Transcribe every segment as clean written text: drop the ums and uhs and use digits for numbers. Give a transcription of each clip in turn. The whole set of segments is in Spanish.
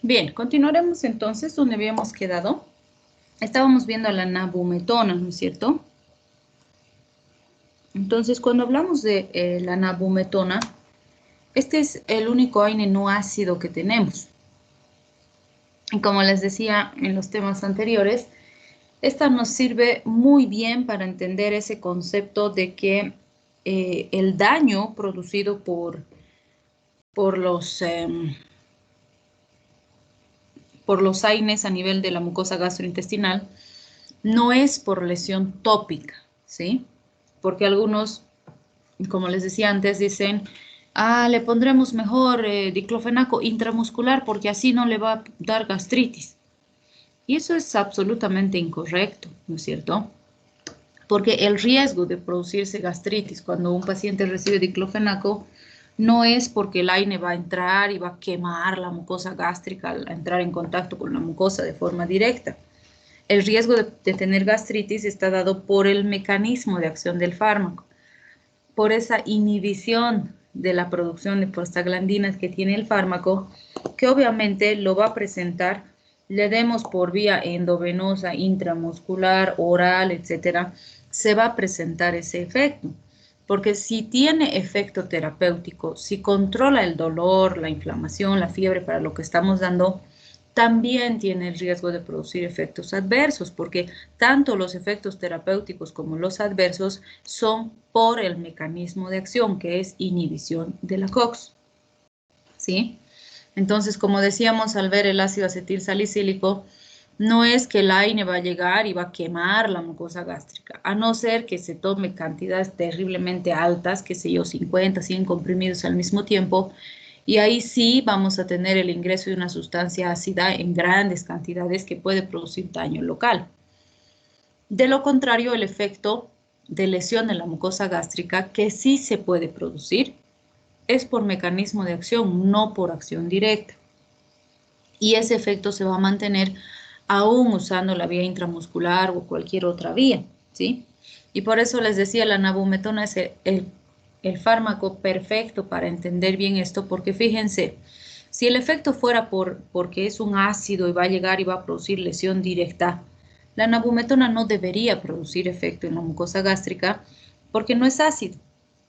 Bien, continuaremos entonces donde habíamos quedado. Estábamos viendo a la nabumetona, ¿no es cierto? Entonces, cuando hablamos de la nabumetona, este es el único AINE no ácido que tenemos. Y como les decía en los temas anteriores, esta nos sirve muy bien para entender ese concepto de que el daño producido por los AINES a nivel de la mucosa gastrointestinal no es por lesión tópica, ¿sí? Porque algunos, como les decía antes, dicen, le pondremos mejor diclofenaco intramuscular porque así no le va a dar gastritis. Y eso es absolutamente incorrecto, ¿no es cierto? Porque el riesgo de producirse gastritis cuando un paciente recibe diclofenaco no es porque el AINE va a entrar y va a quemar la mucosa gástrica al entrar en contacto con la mucosa de forma directa. El riesgo de tener gastritis está dado por el mecanismo de acción del fármaco, por esa inhibición de la producción de prostaglandinas que tiene el fármaco, que obviamente lo va a presentar, le demos por vía endovenosa, intramuscular, oral, etcétera, se va a presentar ese efecto. Porque si tiene efecto terapéutico, si controla el dolor, la inflamación, la fiebre para lo que estamos dando, también tiene el riesgo de producir efectos adversos, porque tanto los efectos terapéuticos como los adversos son por el mecanismo de acción, que es inhibición de la COX. ¿Sí? Entonces, como decíamos, al ver el ácido acetil salicílico, no es que el AINE va a llegar y va a quemar la mucosa gástrica, a no ser que se tome cantidades terriblemente altas, qué sé yo, 50, 100 comprimidos al mismo tiempo, y ahí sí vamos a tener el ingreso de una sustancia ácida en grandes cantidades que puede producir daño local. De lo contrario, el efecto de lesión en la mucosa gástrica, que sí se puede producir, es por mecanismo de acción, no por acción directa. Y ese efecto se va a mantener aún usando la vía intramuscular o cualquier otra vía, ¿sí? Y por eso les decía, la nabumetona es el fármaco perfecto para entender bien esto, porque fíjense, si el efecto fuera porque es un ácido y va a llegar y va a producir lesión directa, la nabumetona no debería producir efecto en la mucosa gástrica porque no es ácido,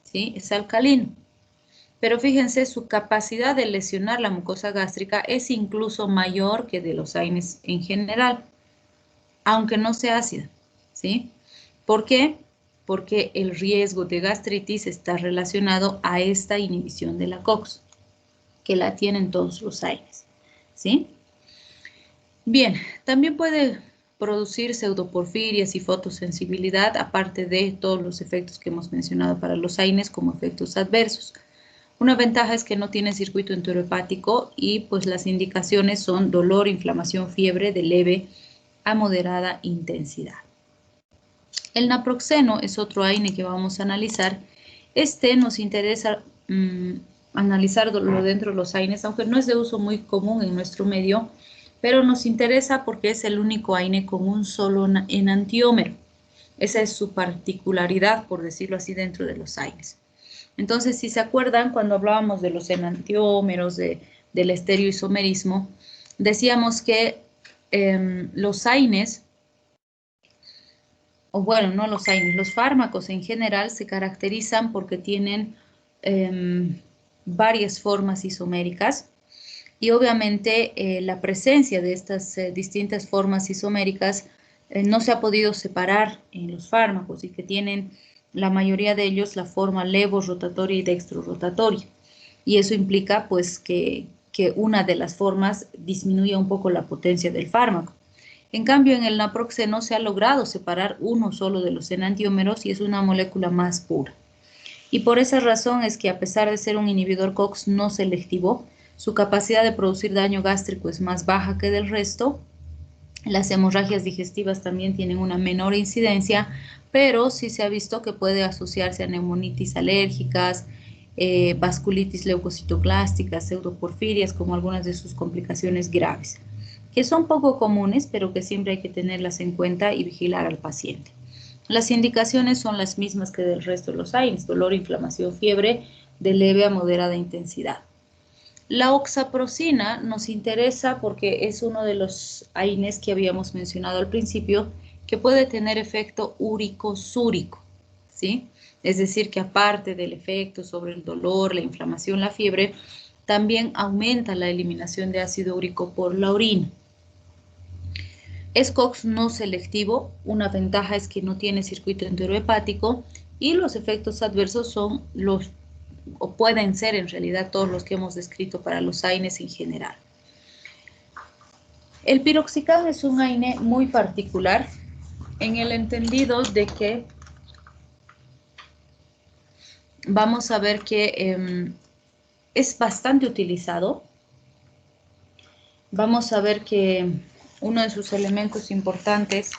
¿sí? Es alcalino. Pero fíjense, su capacidad de lesionar la mucosa gástrica es incluso mayor que de los AINES en general, aunque no sea ácida, ¿sí? ¿Por qué? Porque el riesgo de gastritis está relacionado a esta inhibición de la COX, que la tienen todos los AINES, ¿sí? Bien, también puede producir pseudoporfirias y fotosensibilidad, aparte de todos los efectos que hemos mencionado para los AINES como efectos adversos. Una ventaja es que no tiene circuito enterohepático y pues las indicaciones son dolor, inflamación, fiebre de leve a moderada intensidad. El naproxeno es otro AINE que vamos a analizar. Este nos interesa analizarlo dentro de los AINES, aunque no es de uso muy común en nuestro medio, pero nos interesa porque es el único AINE con un solo enantiómero. Esa es su particularidad, por decirlo así, dentro de los AINES. Entonces, si se acuerdan, cuando hablábamos de los enantiómeros, del estereoisomerismo, decíamos que los AINES, o bueno, no los AINES, los fármacos en general se caracterizan porque tienen varias formas isoméricas y obviamente la presencia de estas distintas formas isoméricas no se ha podido separar en los fármacos y que tienen la mayoría de ellos la forma levorotatoria y dextrorotatoria. Y eso implica pues que una de las formas disminuya un poco la potencia del fármaco. En cambio, en el naproxeno se ha logrado separar uno solo de los enantiómeros y es una molécula más pura. Y por esa razón es que a pesar de ser un inhibidor COX no selectivo, su capacidad de producir daño gástrico es más baja que del resto. Las hemorragias digestivas también tienen una menor incidencia, pero sí se ha visto que puede asociarse a neumonitis alérgicas, vasculitis leucocitoclásticas, pseudoporfirias, como algunas de sus complicaciones graves, que son poco comunes, pero que siempre hay que tenerlas en cuenta y vigilar al paciente. Las indicaciones son las mismas que del resto de los AINES, dolor, inflamación, fiebre de leve a moderada intensidad. La oxaprocina nos interesa porque es uno de los AINES que habíamos mencionado al principio que puede tener efecto úrico-súrico, ¿sí? Es decir, que aparte del efecto sobre el dolor, la inflamación, la fiebre, también aumenta la eliminación de ácido úrico por la orina. Es COX no selectivo, una ventaja es que no tiene circuito enterohepático y los efectos adversos son los, o pueden ser en realidad todos los que hemos descrito para los AINES en general. El piroxicam es un AINE muy particular en el entendido de que vamos a ver que es bastante utilizado. Vamos a ver que uno de sus elementos importantes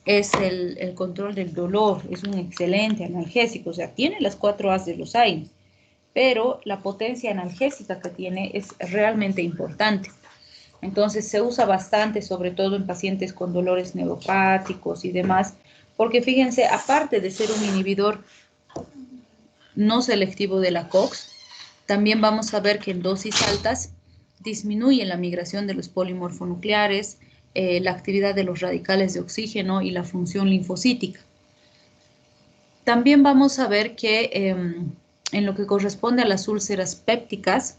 es el control del dolor. Es un excelente analgésico, o sea, tiene las 4 A's de los AINES, pero la potencia analgésica que tiene es realmente importante. Entonces se usa bastante, sobre todo en pacientes con dolores neuropáticos y demás, porque fíjense, aparte de ser un inhibidor no selectivo de la COX, también vamos a ver que en dosis altas disminuye la migración de los polimorfonucleares, la actividad de los radicales de oxígeno y la función linfocítica. También vamos a ver que en lo que corresponde a las úlceras pépticas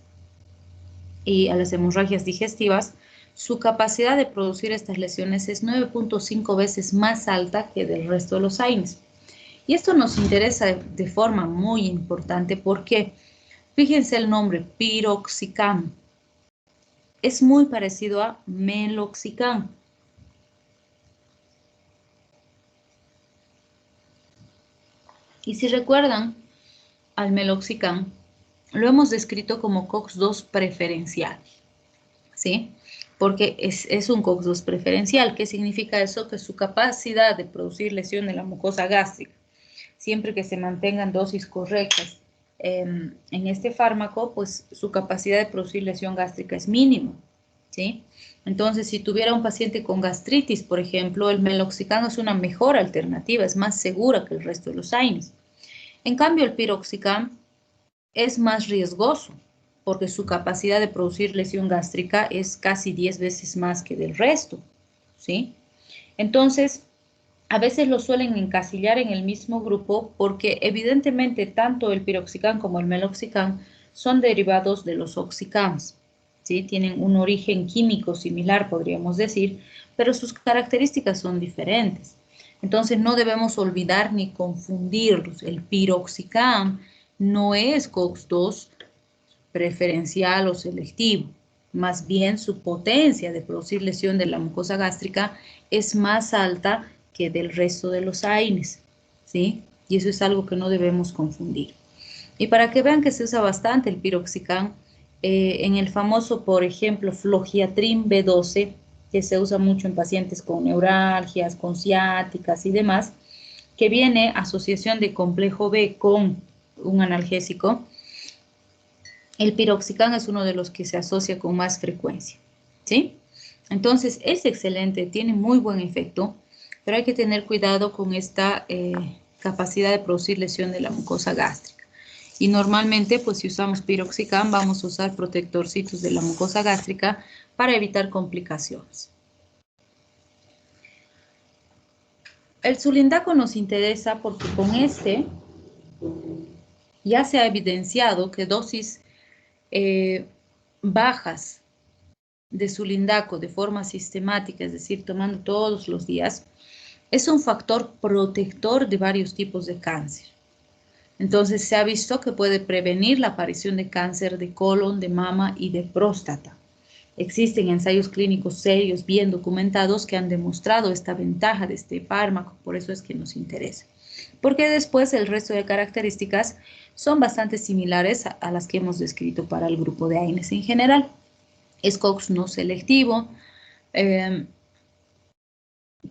y a las hemorragias digestivas, su capacidad de producir estas lesiones es 9.5 veces más alta que del resto de los AINES. Y esto nos interesa de forma muy importante porque, fíjense el nombre, piroxicam, es muy parecido a meloxicam. Y si recuerdan al meloxicam, lo hemos descrito como COX-2 preferencial, ¿sí? Porque es un COX-2 preferencial. ¿Qué significa eso? Que su capacidad de producir lesión de la mucosa gástrica, siempre que se mantengan dosis correctas en este fármaco, pues su capacidad de producir lesión gástrica es mínima, ¿sí? Entonces, si tuviera un paciente con gastritis, por ejemplo, el meloxicam es una mejor alternativa, es más segura que el resto de los AINES. En cambio, el piroxicam es más riesgoso porque su capacidad de producir lesión gástrica es casi 10 veces más que del resto, ¿sí? Entonces, a veces lo suelen encasillar en el mismo grupo porque evidentemente tanto el piroxicam como el meloxicam son derivados de los oxicams, ¿sí? Tienen un origen químico similar, podríamos decir, pero sus características son diferentes. Entonces no debemos olvidar ni confundirlos. El piroxicam no es COX-2 preferencial o selectivo. Más bien su potencia de producir lesión de la mucosa gástrica es más alta que del resto de los AINES, ¿sí? Y eso es algo que no debemos confundir. Y para que vean que se usa bastante el piroxicam, en el famoso, por ejemplo, flogiatrin B12, que se usa mucho en pacientes con neuralgias, con ciáticas y demás, que viene asociación de complejo B con un analgésico, el piroxicam es uno de los que se asocia con más frecuencia, ¿sí? Entonces, es excelente, tiene muy buen efecto, pero hay que tener cuidado con esta capacidad de producir lesión de la mucosa gástrica. Y normalmente, pues si usamos piroxicam, vamos a usar protectorcitos de la mucosa gástrica para evitar complicaciones. El sulindaco nos interesa porque con este ya se ha evidenciado que dosis bajas de sulindaco de forma sistemática, es decir, tomando todos los días, es un factor protector de varios tipos de cáncer. Entonces se ha visto que puede prevenir la aparición de cáncer de colon, de mama y de próstata. Existen ensayos clínicos serios, bien documentados, que han demostrado esta ventaja de este fármaco, por eso es que nos interesa. Porque después el resto de características son bastante similares a las que hemos descrito para el grupo de AINES en general. Es COX no selectivo,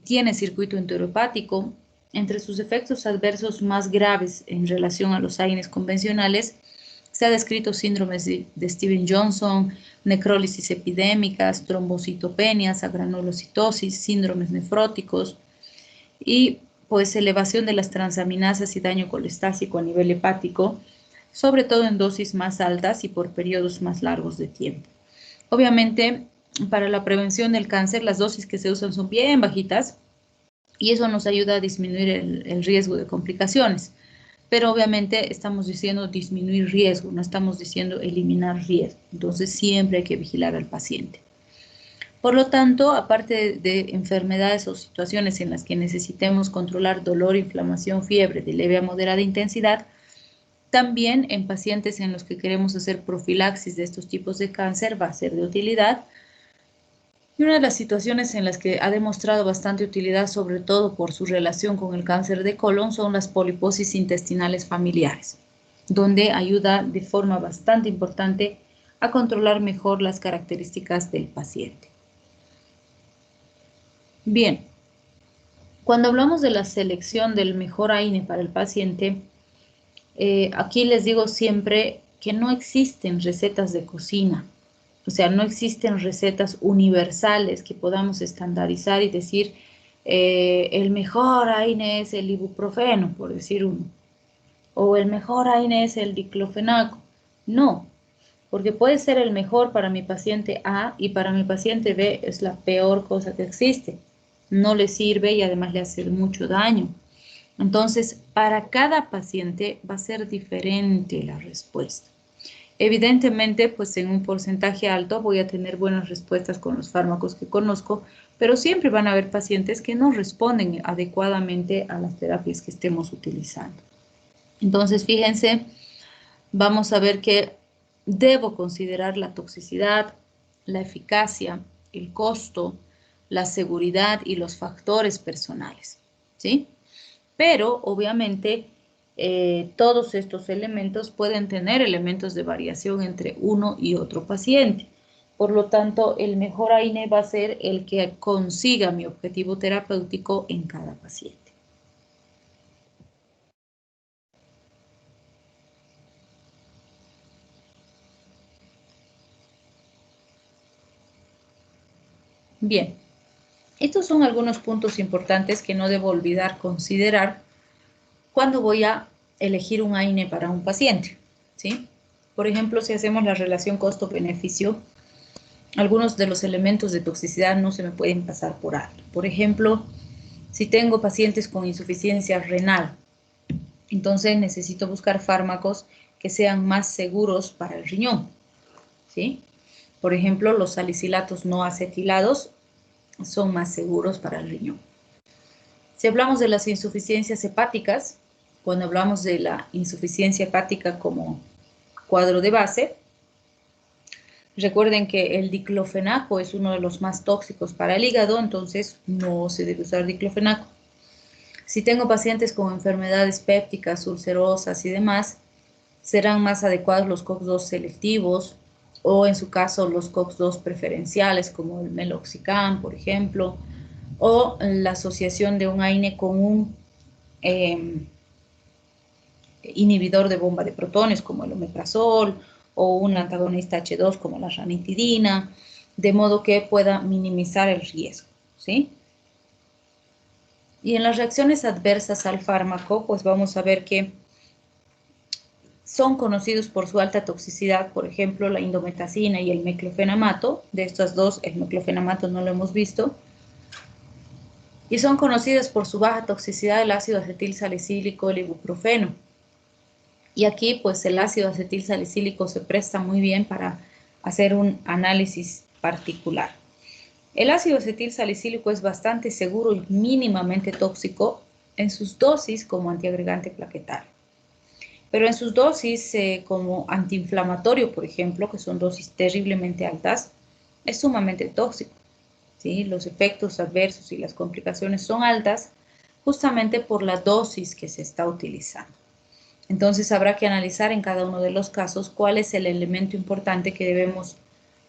tiene circuito enterohepático. Entre sus efectos adversos más graves en relación a los AINES convencionales, se ha descrito síndromes de Steven-Johnson, necrólisis epidémicas, trombocitopenias, agranulocitosis, síndromes nefróticos y pues elevación de las transaminasas y daño colestásico a nivel hepático, sobre todo en dosis más altas y por periodos más largos de tiempo. Obviamente, para la prevención del cáncer, las dosis que se usan son bien bajitas y eso nos ayuda a disminuir el riesgo de complicaciones. Pero obviamente estamos diciendo disminuir riesgo, no estamos diciendo eliminar riesgo. Entonces siempre hay que vigilar al paciente. Por lo tanto, aparte de enfermedades o situaciones en las que necesitemos controlar dolor, inflamación, fiebre de leve a moderada intensidad, también en pacientes en los que queremos hacer profilaxis de estos tipos de cáncer va a ser de utilidad. Y una de las situaciones en las que ha demostrado bastante utilidad, sobre todo por su relación con el cáncer de colon, son las poliposis intestinales familiares, donde ayuda de forma bastante importante a controlar mejor las características del paciente. Bien, cuando hablamos de la selección del mejor AINE para el paciente, aquí les digo siempre que no existen recetas de cocina. O sea, no existen recetas universales que podamos estandarizar y decir el mejor AINE es el ibuprofeno, por decir uno, o el mejor AINE es el diclofenaco. No, porque puede ser el mejor para mi paciente A y para mi paciente B es la peor cosa que existe. No le sirve y además le hace mucho daño. Entonces, para cada paciente va a ser diferente la respuesta. Evidentemente, pues en un porcentaje alto voy a tener buenas respuestas con los fármacos que conozco, pero siempre van a haber pacientes que no responden adecuadamente a las terapias que estemos utilizando. Entonces, fíjense, vamos a ver que debo considerar la toxicidad, la eficacia, el costo, la seguridad y los factores personales, ¿sí? Pero, obviamente, todos estos elementos pueden tener elementos de variación entre uno y otro paciente. Por lo tanto, el mejor AINE va a ser el que consiga mi objetivo terapéutico en cada paciente. Bien, estos son algunos puntos importantes que no debo olvidar considerar cuando voy a elegir un AINE para un paciente, ¿sí? Por ejemplo, si hacemos la relación costo-beneficio, algunos de los elementos de toxicidad no se me pueden pasar por alto. Por ejemplo, si tengo pacientes con insuficiencia renal, entonces necesito buscar fármacos que sean más seguros para el riñón, ¿sí? Por ejemplo, los salicilatos no acetilados son más seguros para el riñón. Si hablamos de las insuficiencias hepáticas, cuando hablamos de la insuficiencia hepática como cuadro de base, recuerden que el diclofenaco es uno de los más tóxicos para el hígado, entonces no se debe usar diclofenaco. Si tengo pacientes con enfermedades pépticas, ulcerosas y demás, serán más adecuados los COX-2 selectivos o en su caso los COX-2 preferenciales como el meloxicam, por ejemplo, o la asociación de un AINE con un inhibidor de bomba de protones como el omeprazol o un antagonista H2 como la ranitidina, de modo que pueda minimizar el riesgo, ¿sí? Y en las reacciones adversas al fármaco, pues vamos a ver que son conocidos por su alta toxicidad, por ejemplo, la indometacina y el meclofenamato. De estas dos, el meclofenamato no lo hemos visto. Y son conocidas por su baja toxicidad el ácido acetil salicílico, el ibuprofeno. Y aquí, pues, el ácido acetil salicílico se presta muy bien para hacer un análisis particular. El ácido acetil salicílico es bastante seguro y mínimamente tóxico en sus dosis como antiagregante plaquetario. Pero en sus dosis como antiinflamatorio, por ejemplo, que son dosis terriblemente altas, es sumamente tóxico, ¿sí? Los efectos adversos y las complicaciones son altas justamente por la dosis que se está utilizando. Entonces habrá que analizar en cada uno de los casos cuál es el elemento importante que debemos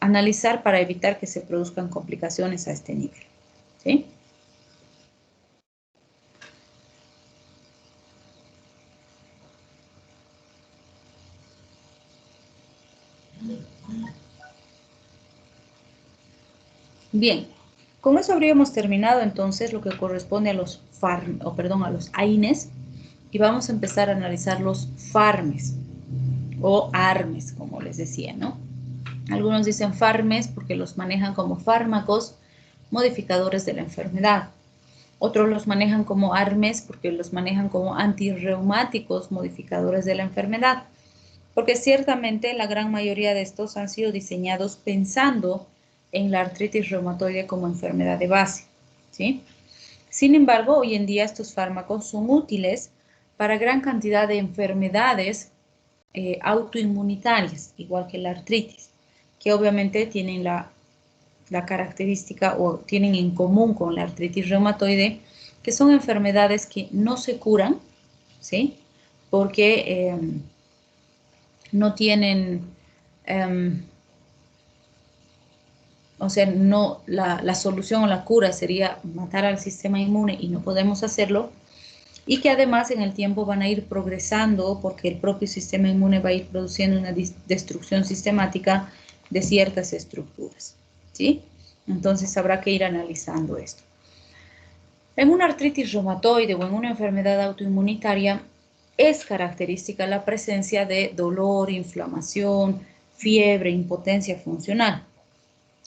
analizar para evitar que se produzcan complicaciones a este nivel, ¿sí? Bien, con eso habríamos terminado entonces lo que corresponde a los a los AINES y vamos a empezar a analizar los FARMES. o ARMES, como les decía, ¿no? Algunos dicen FARMES porque los manejan como fármacos modificadores de la enfermedad. Otros los manejan como ARMES porque los manejan como antirreumáticos modificadores de la enfermedad. Porque ciertamente la gran mayoría de estos han sido diseñados pensando en la artritis reumatoide como enfermedad de base, ¿sí? Sin embargo, hoy en día estos fármacos son útiles para gran cantidad de enfermedades autoinmunitarias, igual que la artritis, que obviamente tienen la característica o tienen en común con la artritis reumatoide, que son enfermedades que no se curan, ¿sí? Porque no tienen, o sea, no, la solución o la cura sería matar al sistema inmune y no podemos hacerlo, y que además en el tiempo van a ir progresando porque el propio sistema inmune va a ir produciendo una destrucción sistemática de ciertas estructuras, ¿sí? Entonces habrá que ir analizando esto. En una artritis reumatoide o en una enfermedad autoinmunitaria es característica la presencia de dolor, inflamación, fiebre, impotencia funcional.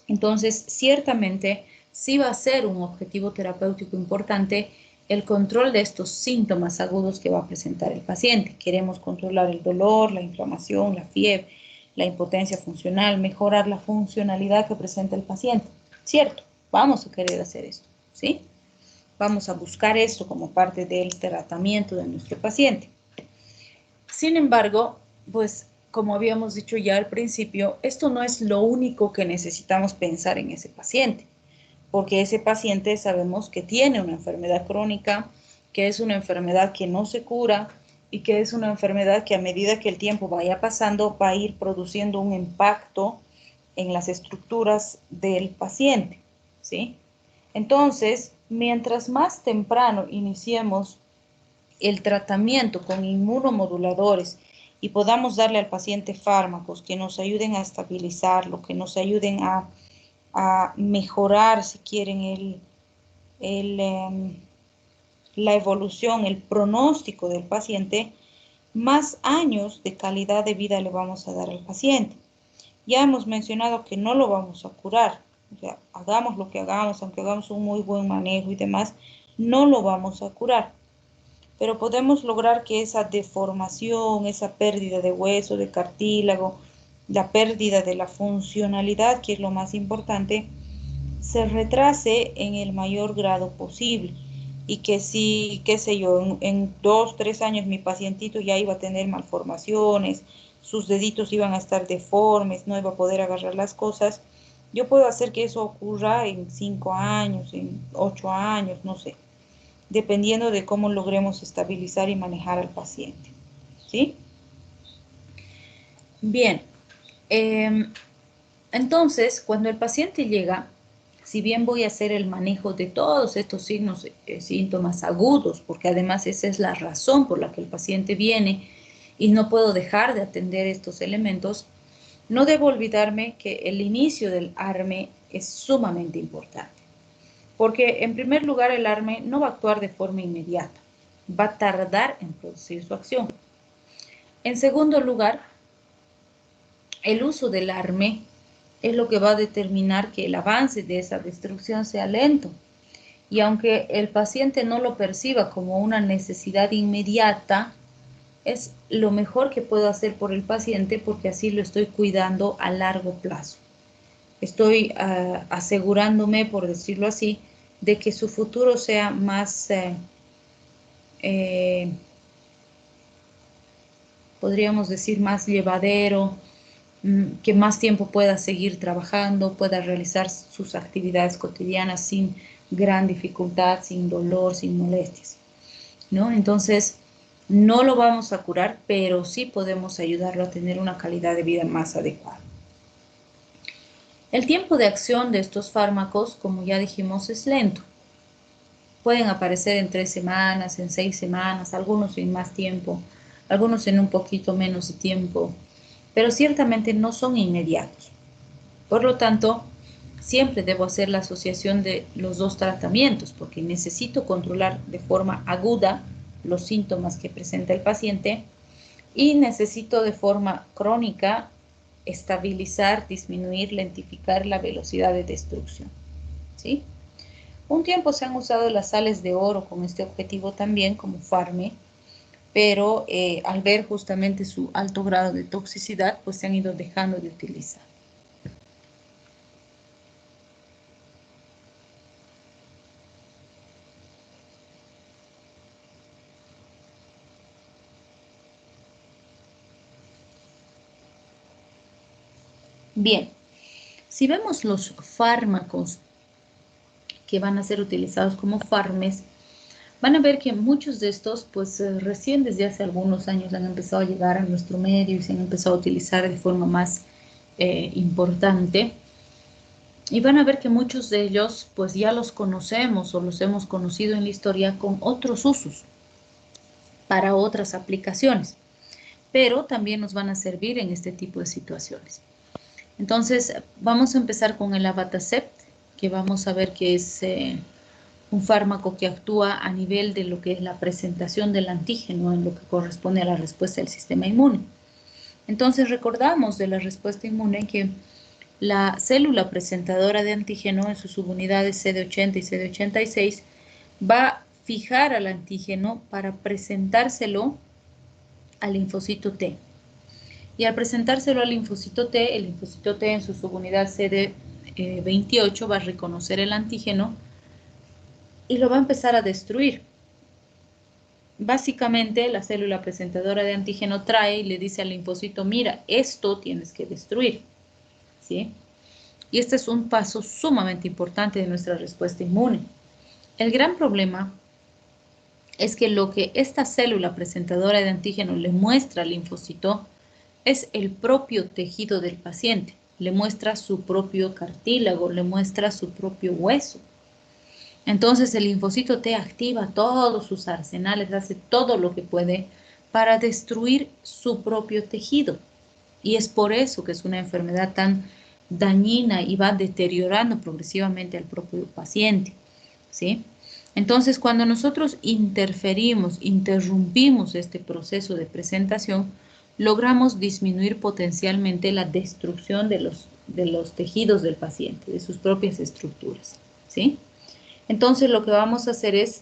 Entonces, ciertamente sí va a ser un objetivo terapéutico importante el control de estos síntomas agudos que va a presentar el paciente. Queremos controlar el dolor, la inflamación, la fiebre, la impotencia funcional, mejorar la funcionalidad que presenta el paciente. Cierto, vamos a querer hacer esto, ¿sí? Vamos a buscar esto como parte del tratamiento de nuestro paciente. Sin embargo, pues como habíamos dicho ya al principio, esto no es lo único que necesitamos pensar en ese paciente, porque ese paciente sabemos que tiene una enfermedad crónica, que es una enfermedad que no se cura y que es una enfermedad que a medida que el tiempo vaya pasando va a ir produciendo un impacto en las estructuras del paciente, ¿sí? Entonces, mientras más temprano iniciemos el tratamiento con inmunomoduladores y podamos darle al paciente fármacos que nos ayuden a estabilizarlo, que nos ayuden a mejorar, si quieren, la evolución, el pronóstico del paciente, más años de calidad de vida le vamos a dar al paciente. Ya hemos mencionado que no lo vamos a curar, o sea, hagamos lo que hagamos, aunque hagamos un muy buen manejo y demás, no lo vamos a curar. Pero podemos lograr que esa deformación, esa pérdida de hueso, de cartílago, la pérdida de la funcionalidad, que es lo más importante, se retrase en el mayor grado posible. Y que si, qué sé yo, en 2, 3 años mi pacientito ya iba a tener malformaciones, sus deditos iban a estar deformes, no iba a poder agarrar las cosas, yo puedo hacer que eso ocurra en 5 años, en 8 años, no sé, dependiendo de cómo logremos estabilizar y manejar al paciente, ¿sí? Bien, entonces, cuando el paciente llega, si bien voy a hacer el manejo de todos estos signos, síntomas agudos, porque además esa es la razón por la que el paciente viene y no puedo dejar de atender estos elementos, no debo olvidarme que el inicio del ARME es sumamente importante. Porque en primer lugar el ARME no va a actuar de forma inmediata, va a tardar en producir su acción. En segundo lugar, el uso del ARME es lo que va a determinar que el avance de esa destrucción sea lento. Y aunque el paciente no lo perciba como una necesidad inmediata, es lo mejor que puedo hacer por el paciente porque así lo estoy cuidando a largo plazo. Estoy asegurándome, por decirlo así, de que su futuro sea más, podríamos decir, más llevadero, que más tiempo pueda seguir trabajando, pueda realizar sus actividades cotidianas sin gran dificultad, sin dolor, sin molestias, ¿no? Entonces, no lo vamos a curar, pero sí podemos ayudarlo a tener una calidad de vida más adecuada. El tiempo de acción de estos fármacos, como ya dijimos, es lento. Pueden aparecer en 3 semanas, en 6 semanas, algunos en más tiempo, algunos en un poquito menos de tiempo, pero ciertamente no son inmediatos. Por lo tanto, siempre debo hacer la asociación de los dos tratamientos, porque necesito controlar de forma aguda los síntomas que presenta el paciente, y necesito de forma crónica estabilizar, disminuir, lentificar la velocidad de destrucción, ¿sí? Un tiempo se han usado las sales de oro con este objetivo también como Farme, pero al ver justamente su alto grado de toxicidad, pues se han ido dejando de utilizar. Bien, si vemos los fármacos que van a ser utilizados como farmes, van a ver que muchos de estos, pues recién desde hace algunos años han empezado a llegar a nuestro medio y se han empezado a utilizar de forma más importante. Y van a ver que muchos de ellos, pues ya los conocemos o los hemos conocido en la historia con otros usos, para otras aplicaciones, pero también nos van a servir en este tipo de situaciones. Entonces, vamos a empezar con el Abatacept, que vamos a ver que es un fármaco que actúa a nivel de lo que es la presentación del antígeno en lo que corresponde a la respuesta del sistema inmune. Entonces, recordamos de la respuesta inmune que la célula presentadora de antígeno en sus subunidades CD80 y CD86 va a fijar al antígeno para presentárselo al linfocito T. Y al presentárselo al linfocito T, el linfocito T en su subunidad CD28 va a reconocer el antígeno y lo va a empezar a destruir. Básicamente, la célula presentadora de antígeno trae y le dice al linfocito, mira, esto tienes que destruir, ¿sí? Y este es un paso sumamente importante de nuestra respuesta inmune. El gran problema es que lo que esta célula presentadora de antígeno le muestra al linfocito es el propio tejido del paciente, le muestra su propio cartílago, le muestra su propio hueso. Entonces el linfocito T activa todos sus arsenales, hace todo lo que puede para destruir su propio tejido. Y es por eso que es una enfermedad tan dañina y va deteriorando progresivamente al propio paciente, ¿sí? Entonces, cuando nosotros interferimos, interrumpimos este proceso de presentación, logramos disminuir potencialmente la destrucción de los tejidos del paciente, de sus propias estructuras, ¿sí? Entonces, lo que vamos a hacer es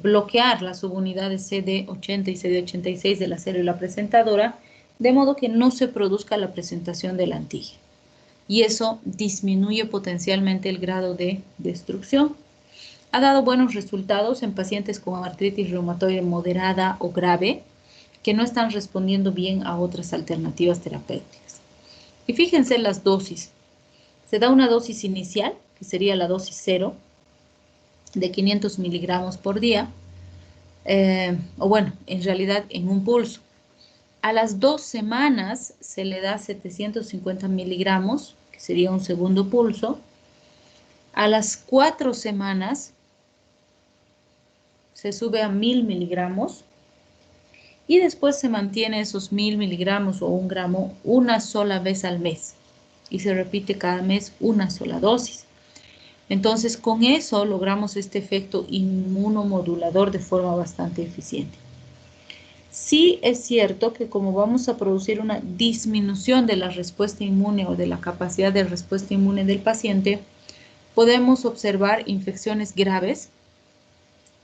bloquear las subunidades CD80 y CD86 de la célula presentadora, de modo que no se produzca la presentación del antígeno. Y eso disminuye potencialmente el grado de destrucción. Ha dado buenos resultados en pacientes con artritis reumatoide moderada o grave que no están respondiendo bien a otras alternativas terapéuticas. Y fíjense las dosis. Se da una dosis inicial, que sería la dosis 0, de 500 miligramos por día, o bueno, en realidad en un pulso. A las 2 semanas se le da 750 miligramos, que sería un segundo pulso. A las 4 semanas se sube a 1000 miligramos y después se mantiene esos 1000 miligramos o 1 gramo una sola vez al mes y se repite cada mes una sola dosis. Entonces, con eso logramos este efecto inmunomodulador de forma bastante eficiente. Sí es cierto que como vamos a producir una disminución de la respuesta inmune o de la capacidad de respuesta inmune del paciente, podemos observar infecciones graves,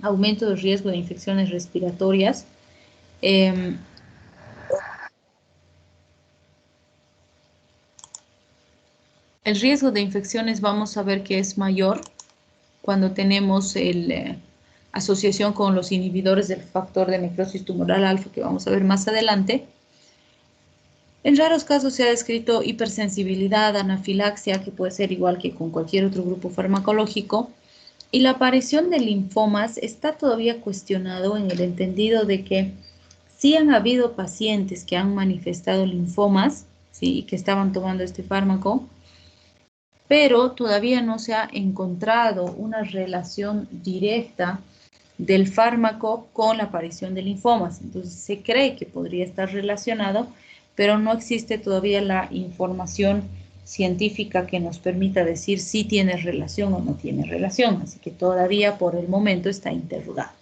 aumento de riesgo de infecciones respiratorias, el riesgo de infecciones vamos a ver que es mayor cuando tenemos asociación con los inhibidores del factor de necrosis tumoral alfa, que vamos a ver más adelante. En raros casos se ha descrito hipersensibilidad, anafilaxia, que puede ser igual que con cualquier otro grupo farmacológico, y la aparición de linfomas está todavía cuestionado en el entendido de que sí han habido pacientes que han manifestado linfomas, ¿sí?, y que estaban tomando este fármaco, pero todavía no se ha encontrado una relación directa del fármaco con la aparición de linfomas. Entonces se cree que podría estar relacionado, pero no existe todavía la información científica que nos permita decir si tiene relación o no tiene relación. Así que todavía por el momento está interrogado.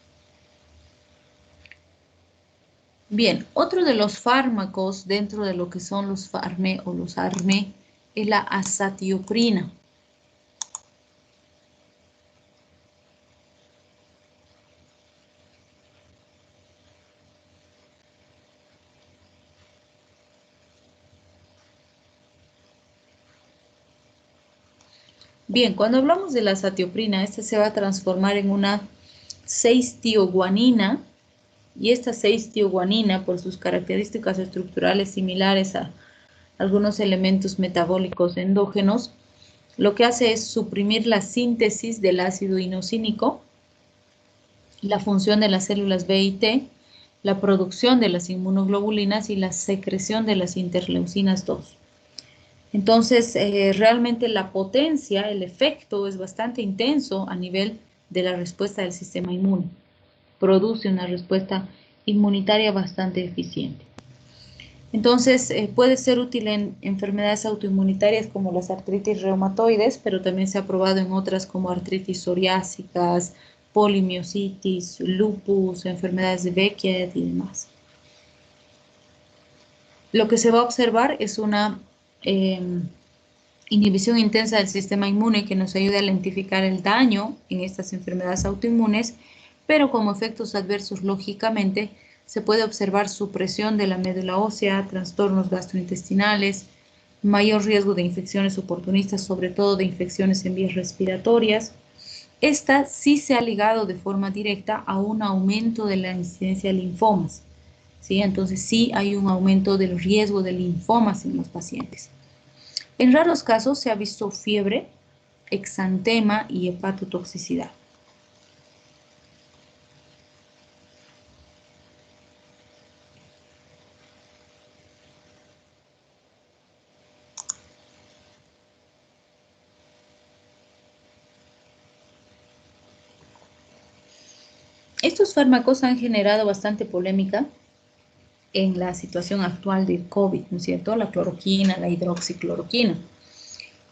Bien, otro de los fármacos dentro de lo que son los FARME o los ARME es la azatioprina. Bien, cuando hablamos de la azatioprina, esta se va a transformar en una 6-tioguanina y esta 6-tioguanina, por sus características estructurales similares a algunos elementos metabólicos endógenos, lo que hace es suprimir la síntesis del ácido inosínico, la función de las células B y T, la producción de las inmunoglobulinas y la secreción de las interleucinas 2. Entonces, realmente la potencia, el efecto es bastante intenso a nivel de la respuesta del sistema inmune. Produce una respuesta inmunitaria bastante eficiente. Entonces, puede ser útil en enfermedades autoinmunitarias como las artritis reumatoides, pero también se ha probado en otras como artritis psoriásicas, polimiositis, lupus, enfermedades de Beckett y demás. Lo que se va a observar es una inhibición intensa del sistema inmune que nos ayuda a lentificar el daño en estas enfermedades autoinmunes, pero como efectos adversos, lógicamente, se puede observar supresión de la médula ósea, trastornos gastrointestinales, mayor riesgo de infecciones oportunistas, sobre todo de infecciones en vías respiratorias. Esta sí se ha ligado de forma directa a un aumento de la incidencia de linfomas, ¿sí? Entonces sí hay un aumento del riesgo de linfomas en los pacientes. En raros casos se ha visto fiebre, exantema y hepatotoxicidad. Estos fármacos han generado bastante polémica en la situación actual del COVID, ¿no es cierto? La cloroquina, la hidroxicloroquina.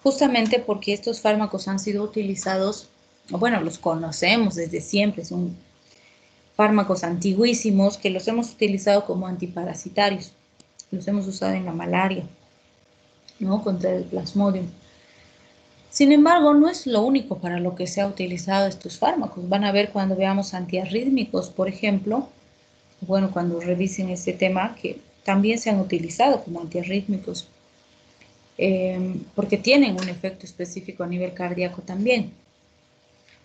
Justamente porque estos fármacos han sido utilizados, bueno, los conocemos desde siempre, son fármacos antiguísimos que los hemos utilizado como antiparasitarios. Los hemos usado en la malaria, ¿no? Contra el plasmodium. Sin embargo, no es lo único para lo que se ha utilizado estos fármacos. Van a ver cuando veamos antiarrítmicos, por ejemplo, bueno, cuando revisen este tema, que también se han utilizado como antiarrítmicos, porque tienen un efecto específico a nivel cardíaco también.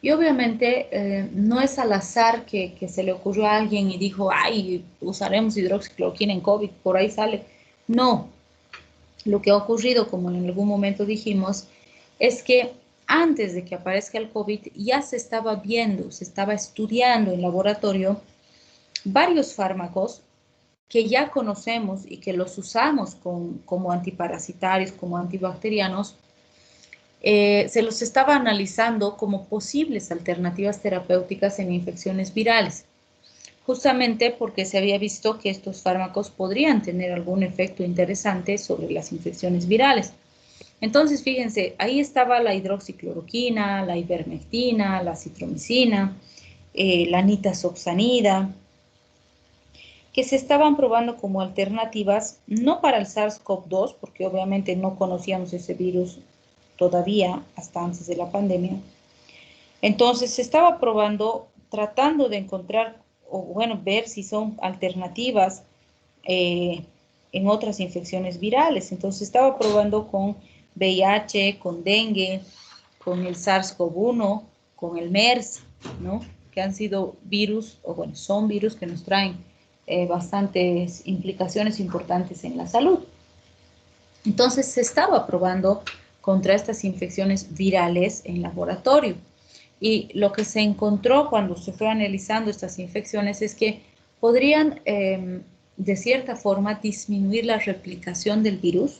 Y obviamente no es al azar que se le ocurrió a alguien y dijo, ay, usaremos hidroxicloroquina en COVID, por ahí sale. No, lo que ha ocurrido, como en algún momento dijimos, es que antes de que aparezca el COVID ya se estaba viendo, se estaba estudiando en laboratorio varios fármacos que ya conocemos y que los usamos como antiparasitarios, como antibacterianos, se los estaba analizando como posibles alternativas terapéuticas en infecciones virales, justamente porque se había visto que estos fármacos podrían tener algún efecto interesante sobre las infecciones virales. Entonces, fíjense, ahí estaba la hidroxicloroquina, la ivermectina, la citromicina, la nitazoxanida, que se estaban probando como alternativas, no para el SARS-CoV-2, porque obviamente no conocíamos ese virus todavía hasta antes de la pandemia. Entonces se estaba probando, tratando de encontrar, o bueno, ver si son alternativas en otras infecciones virales. Entonces estaba probando con VIH, con dengue, con el SARS-CoV-1, con el MERS, ¿no? Que han sido virus, o bueno, son virus que nos traen bastantes implicaciones importantes en la salud. Entonces se estaba probando contra estas infecciones virales en laboratorio. Y lo que se encontró cuando se fue analizando estas infecciones es que podrían, de cierta forma, disminuir la replicación del virus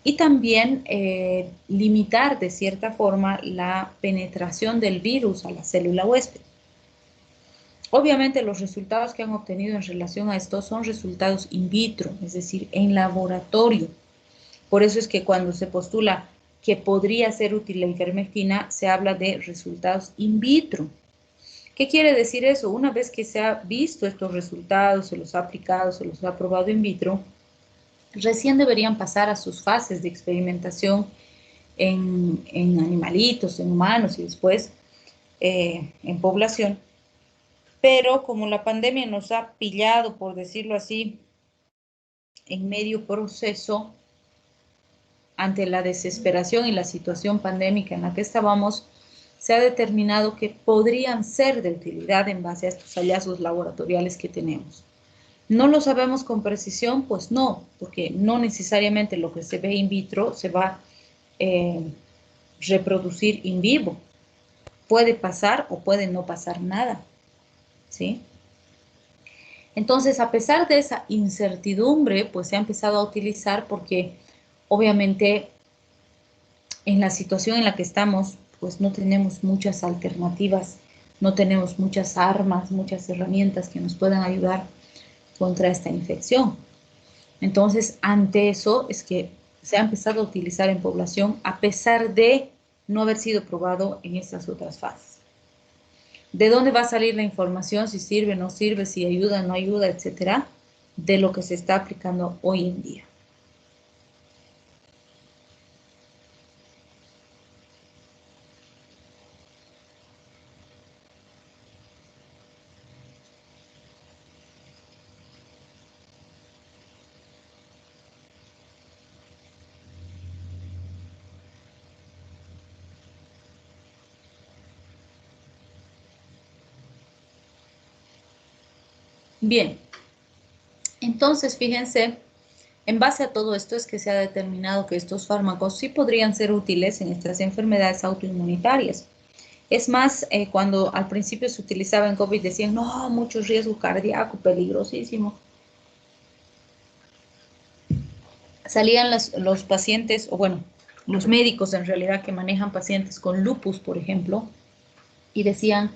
y también limitar, de cierta forma, la penetración del virus a la célula huésped. Obviamente los resultados que han obtenido en relación a esto son resultados in vitro, es decir, en laboratorio. Por eso es que cuando se postula que podría ser útil la ivermectina, se habla de resultados in vitro, ¿Qué quiere decir eso? Una vez que se ha visto estos resultados, se los ha aplicado, se los ha probado in vitro, recién deberían pasar a sus fases de experimentación en animalitos, en humanos y después en población. Pero como la pandemia nos ha pillado, por decirlo así, en medio proceso, ante la desesperación y la situación pandémica en la que estábamos, se ha determinado que podrían ser de utilidad en base a estos hallazgos laboratoriales que tenemos. ¿No lo sabemos con precisión? Pues no, porque no necesariamente lo que se ve in vitro se va a reproducir in vivo. Puede pasar o puede no pasar nada, ¿sí? Entonces, a pesar de esa incertidumbre, pues se ha empezado a utilizar porque obviamente en la situación en la que estamos, pues no tenemos muchas alternativas, no tenemos muchas armas, muchas herramientas que nos puedan ayudar contra esta infección. Entonces, ante eso es que se ha empezado a utilizar en población a pesar de no haber sido probado en estas otras fases. ¿De dónde va a salir la información? Si sirve, no sirve, si ayuda, no ayuda, etcétera, de lo que se está aplicando hoy en día. Bien, entonces fíjense, en base a todo esto es que se ha determinado que estos fármacos sí podrían ser útiles en estas enfermedades autoinmunitarias. Es más, cuando al principio se utilizaba en COVID decían, no, mucho riesgo cardíaco, peligrosísimo. Salían los pacientes, o bueno, los médicos en realidad que manejan pacientes con lupus, por ejemplo, y decían,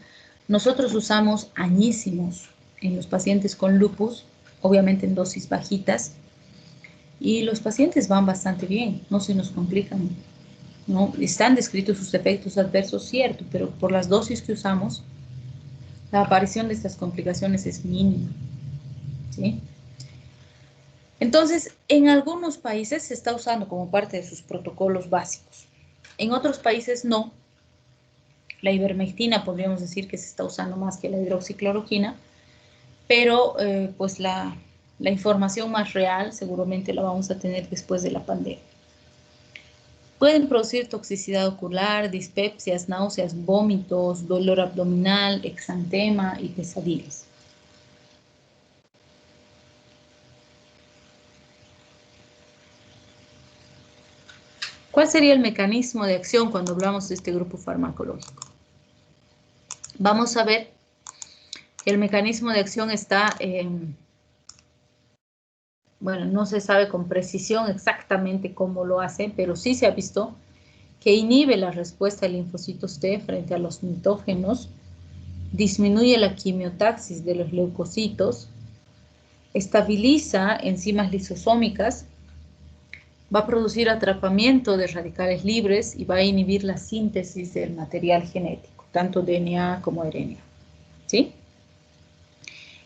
nosotros usamos añísimos en los pacientes con lupus, obviamente en dosis bajitas, y los pacientes van bastante bien, no se nos complican, ¿no? Están descritos sus efectos adversos, cierto, pero por las dosis que usamos, la aparición de estas complicaciones es mínima, ¿sí? Entonces, en algunos países se está usando como parte de sus protocolos básicos. En otros países no. La ivermectina podríamos decir que se está usando más que la hidroxicloroquina, pero pues la información más real seguramente la vamos a tener después de la pandemia. Pueden producir toxicidad ocular, dispepsias, náuseas, vómitos, dolor abdominal, exantema y pesadillas. ¿Cuál sería el mecanismo de acción cuando hablamos de este grupo farmacológico? Vamos a ver que el mecanismo de acción está, bueno, no se sabe con precisión exactamente cómo lo hace, pero sí se ha visto que inhibe la respuesta de linfocitos T frente a los mitógenos, disminuye la quimiotaxis de los leucocitos, estabiliza enzimas lisosómicas, va a producir atrapamiento de radicales libres y va a inhibir la síntesis del material genético, tanto DNA como RNA, ¿sí?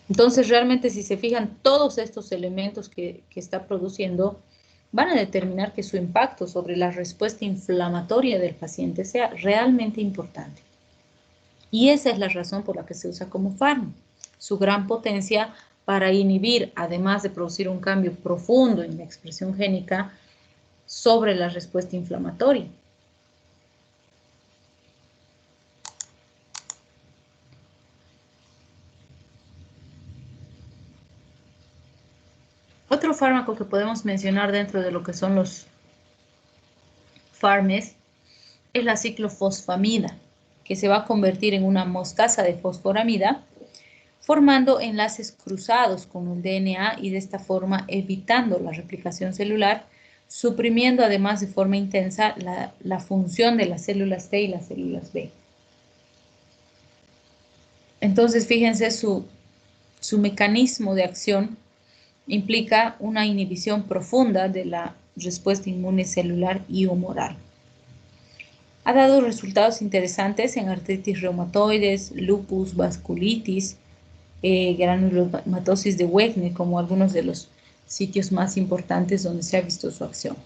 Entonces, realmente, si se fijan, todos estos elementos que está produciendo van a determinar que su impacto sobre la respuesta inflamatoria del paciente sea realmente importante. Y esa es la razón por la que se usa como fármaco. Su gran potencia para inhibir, además de producir un cambio profundo en la expresión génica sobre la respuesta inflamatoria. Otro fármaco que podemos mencionar dentro de lo que son los fármacos es la ciclofosfamida, que se va a convertir en una mostasa de fosforamida, formando enlaces cruzados con el DNA y de esta forma evitando la replicación celular, suprimiendo además de forma intensa la función de las células T y las células B. Entonces, fíjense, su mecanismo de acción implica una inhibición profunda de la respuesta inmune celular y humoral. Ha dado resultados interesantes en artritis reumatoides, lupus, vasculitis, granulomatosis de Wegener, como algunos de los sitios más importantes donde se ha visto su acción.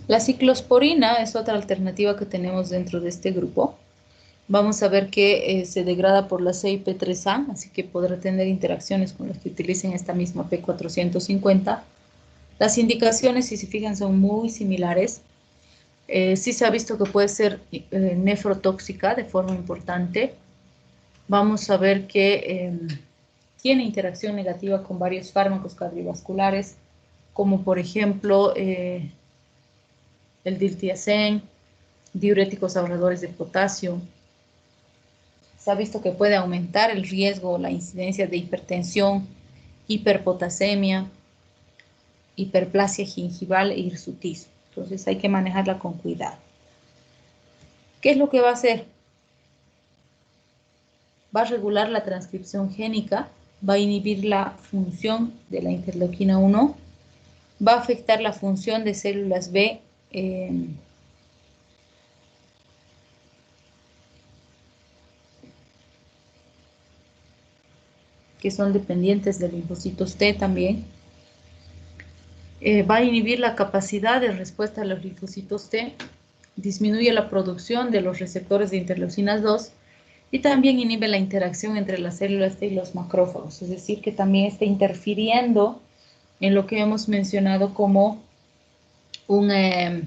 La ciclosporina es otra alternativa que tenemos dentro de este grupo. Vamos a ver que se degrada por la CYP3A, así que podrá tener interacciones con los que utilicen esta misma P450. Las indicaciones, si se fijan, son muy similares. Sí se ha visto que puede ser nefrotóxica de forma importante. Vamos a ver que tiene interacción negativa con varios fármacos cardiovasculares, como por ejemplo el diltiazem, diuréticos ahorradores de potasio. Se ha visto que puede aumentar el riesgo o la incidencia de hipertensión, hiperpotasemia, hiperplasia gingival e hirsutismo. Entonces hay que manejarla con cuidado. ¿Qué es lo que va a hacer? Va a regular la transcripción génica, va a inhibir la función de la interleuquina 1, va a afectar la función de células B que son dependientes de linfocitos T también. Va a inhibir la capacidad de respuesta a los linfocitos T, disminuye la producción de los receptores de interleucinas 2 y también inhibe la interacción entre las células T y los macrófagos, es decir, que también está interfiriendo en lo que hemos mencionado como una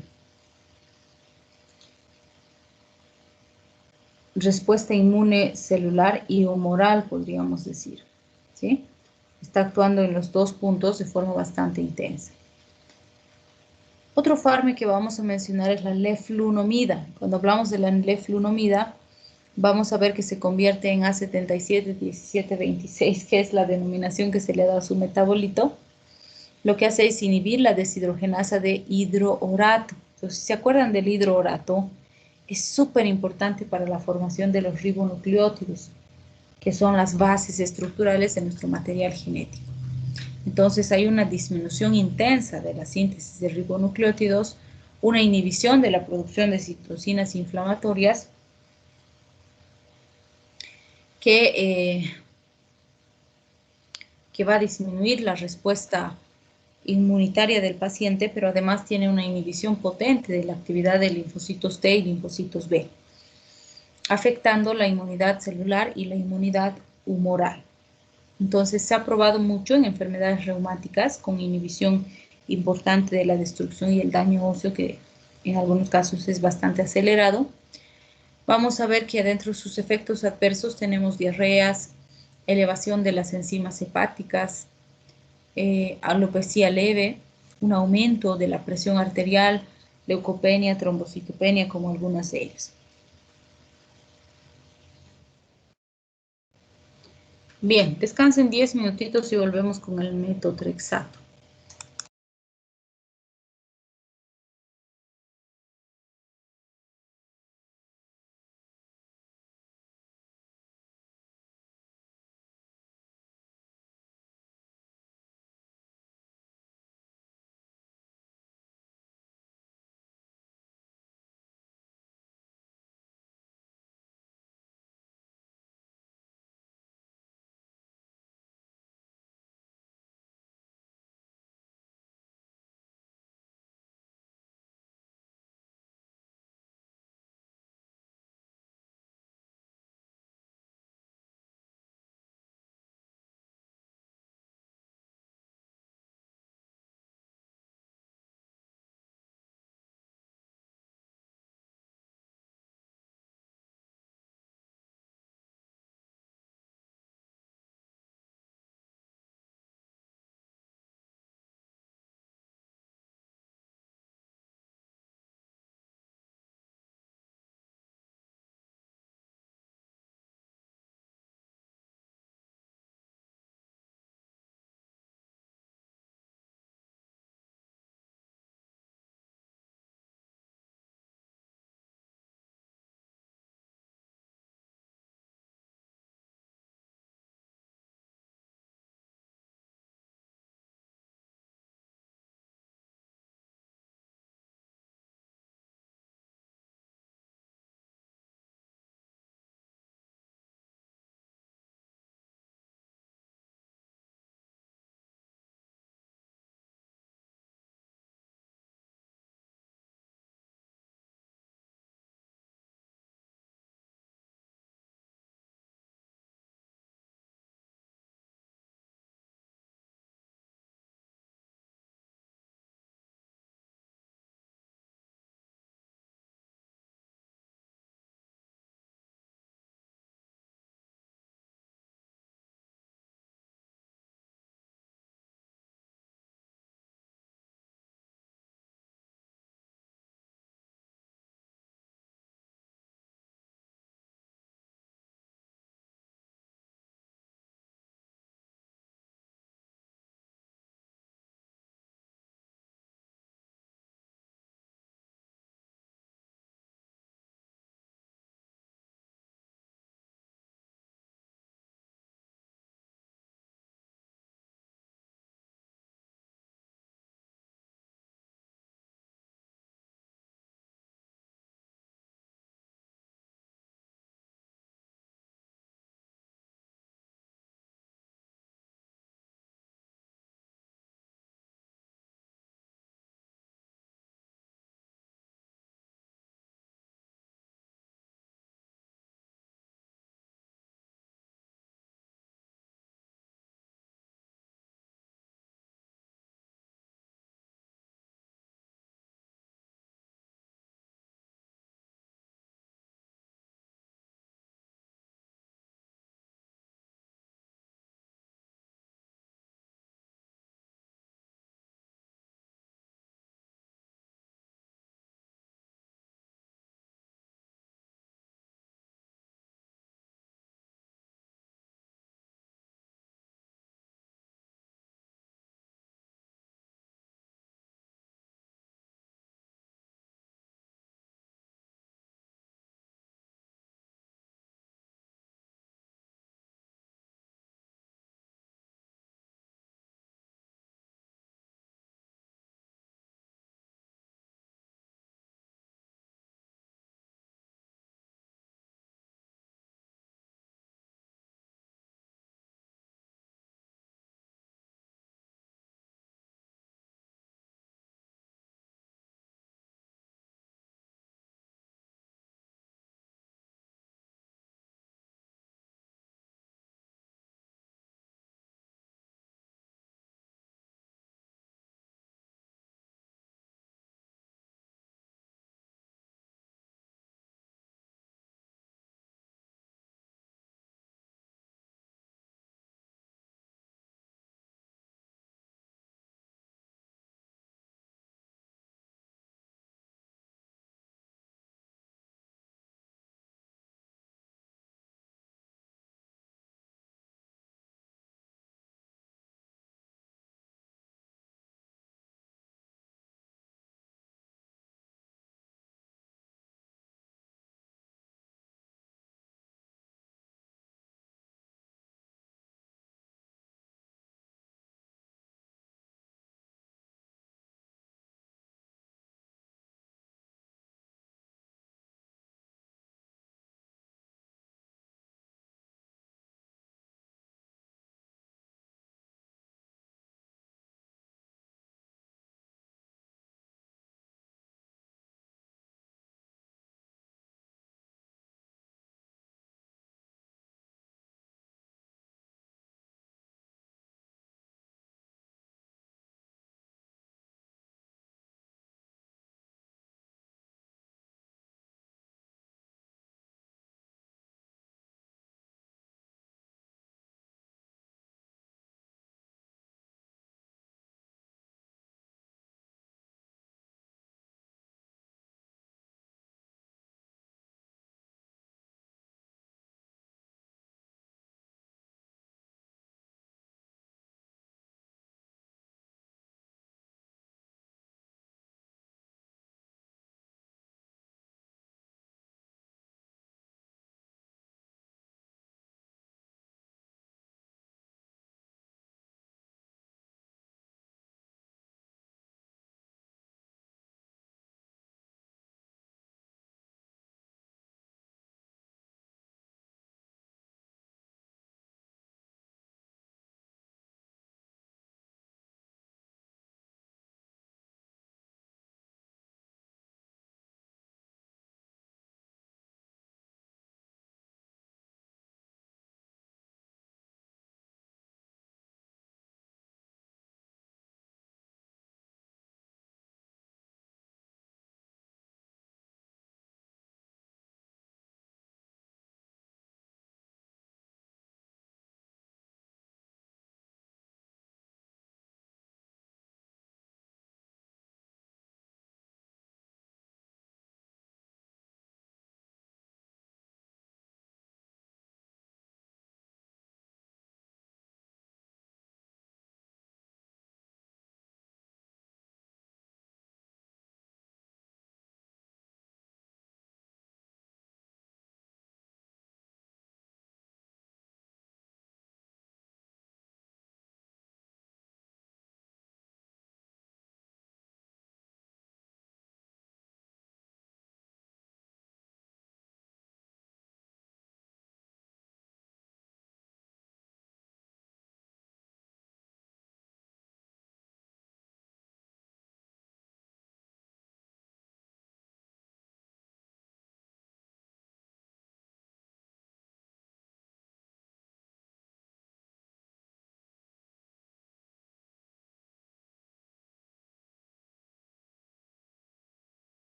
respuesta inmune celular y humoral, podríamos decir, ¿sí? Está actuando en los dos puntos de forma bastante intensa. Otro fármaco que vamos a mencionar es la leflunomida. Cuando hablamos de la leflunomida, vamos a ver que se convierte en A77-1726, que es la denominación que se le ha dado a su metabolito. Lo que hace es inhibir la deshidrogenasa de hidrohorato. Entonces, si se acuerdan del hidrohorato, es súper importante para la formación de los ribonucleótidos, que son las bases estructurales de nuestro material genético. Entonces hay una disminución intensa de la síntesis de ribonucleótidos, una inhibición de la producción de citocinas inflamatorias que va a disminuir la respuesta inmunitaria del paciente, pero además tiene una inhibición potente de la actividad de linfocitos T y linfocitos B, afectando la inmunidad celular y la inmunidad humoral. Entonces se ha probado mucho en enfermedades reumáticas con inhibición importante de la destrucción y el daño óseo, que en algunos casos es bastante acelerado. Vamos a ver que adentro de sus efectos adversos tenemos diarreas, elevación de las enzimas hepáticas, alopecia leve, un aumento de la presión arterial, leucopenia, trombocitopenia, como algunas de ellas. Bien, descansen 10 minutitos y volvemos con el metotrexato.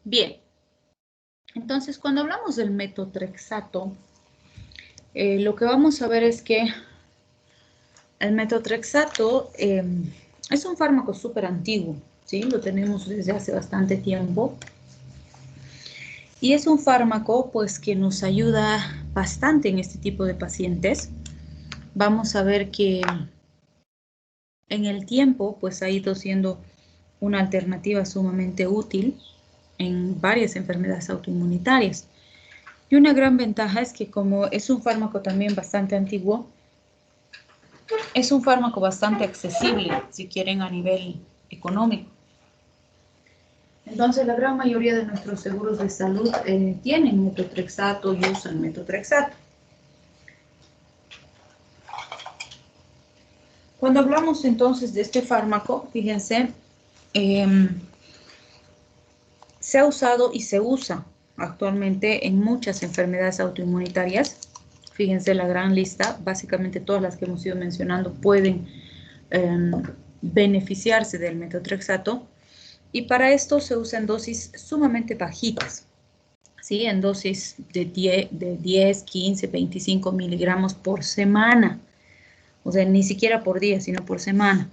Bien, entonces cuando hablamos del metotrexato, lo que vamos a ver es que el metotrexato es un fármaco súper antiguo, ¿sí? Lo tenemos desde hace bastante tiempo. Y es un fármaco, pues, que nos ayuda bastante en este tipo de pacientes. Vamos a ver que en el tiempo, pues, ha ido siendo una alternativa sumamente útil en varias enfermedades autoinmunitarias. Y una gran ventaja es que como es un fármaco también bastante antiguo, es un fármaco bastante accesible, si quieren, a nivel económico. Entonces, la gran mayoría de nuestros seguros de salud tienen metotrexato y usan metotrexato. Cuando hablamos entonces de este fármaco, fíjense, se ha usado y se usa actualmente en muchas enfermedades autoinmunitarias. Fíjense la gran lista, básicamente todas las que hemos ido mencionando pueden beneficiarse del metotrexato. Y para esto se usa en dosis sumamente bajitas, ¿sí? En dosis de 10, 15, 25 miligramos por semana. O sea, ni siquiera por día, sino por semana.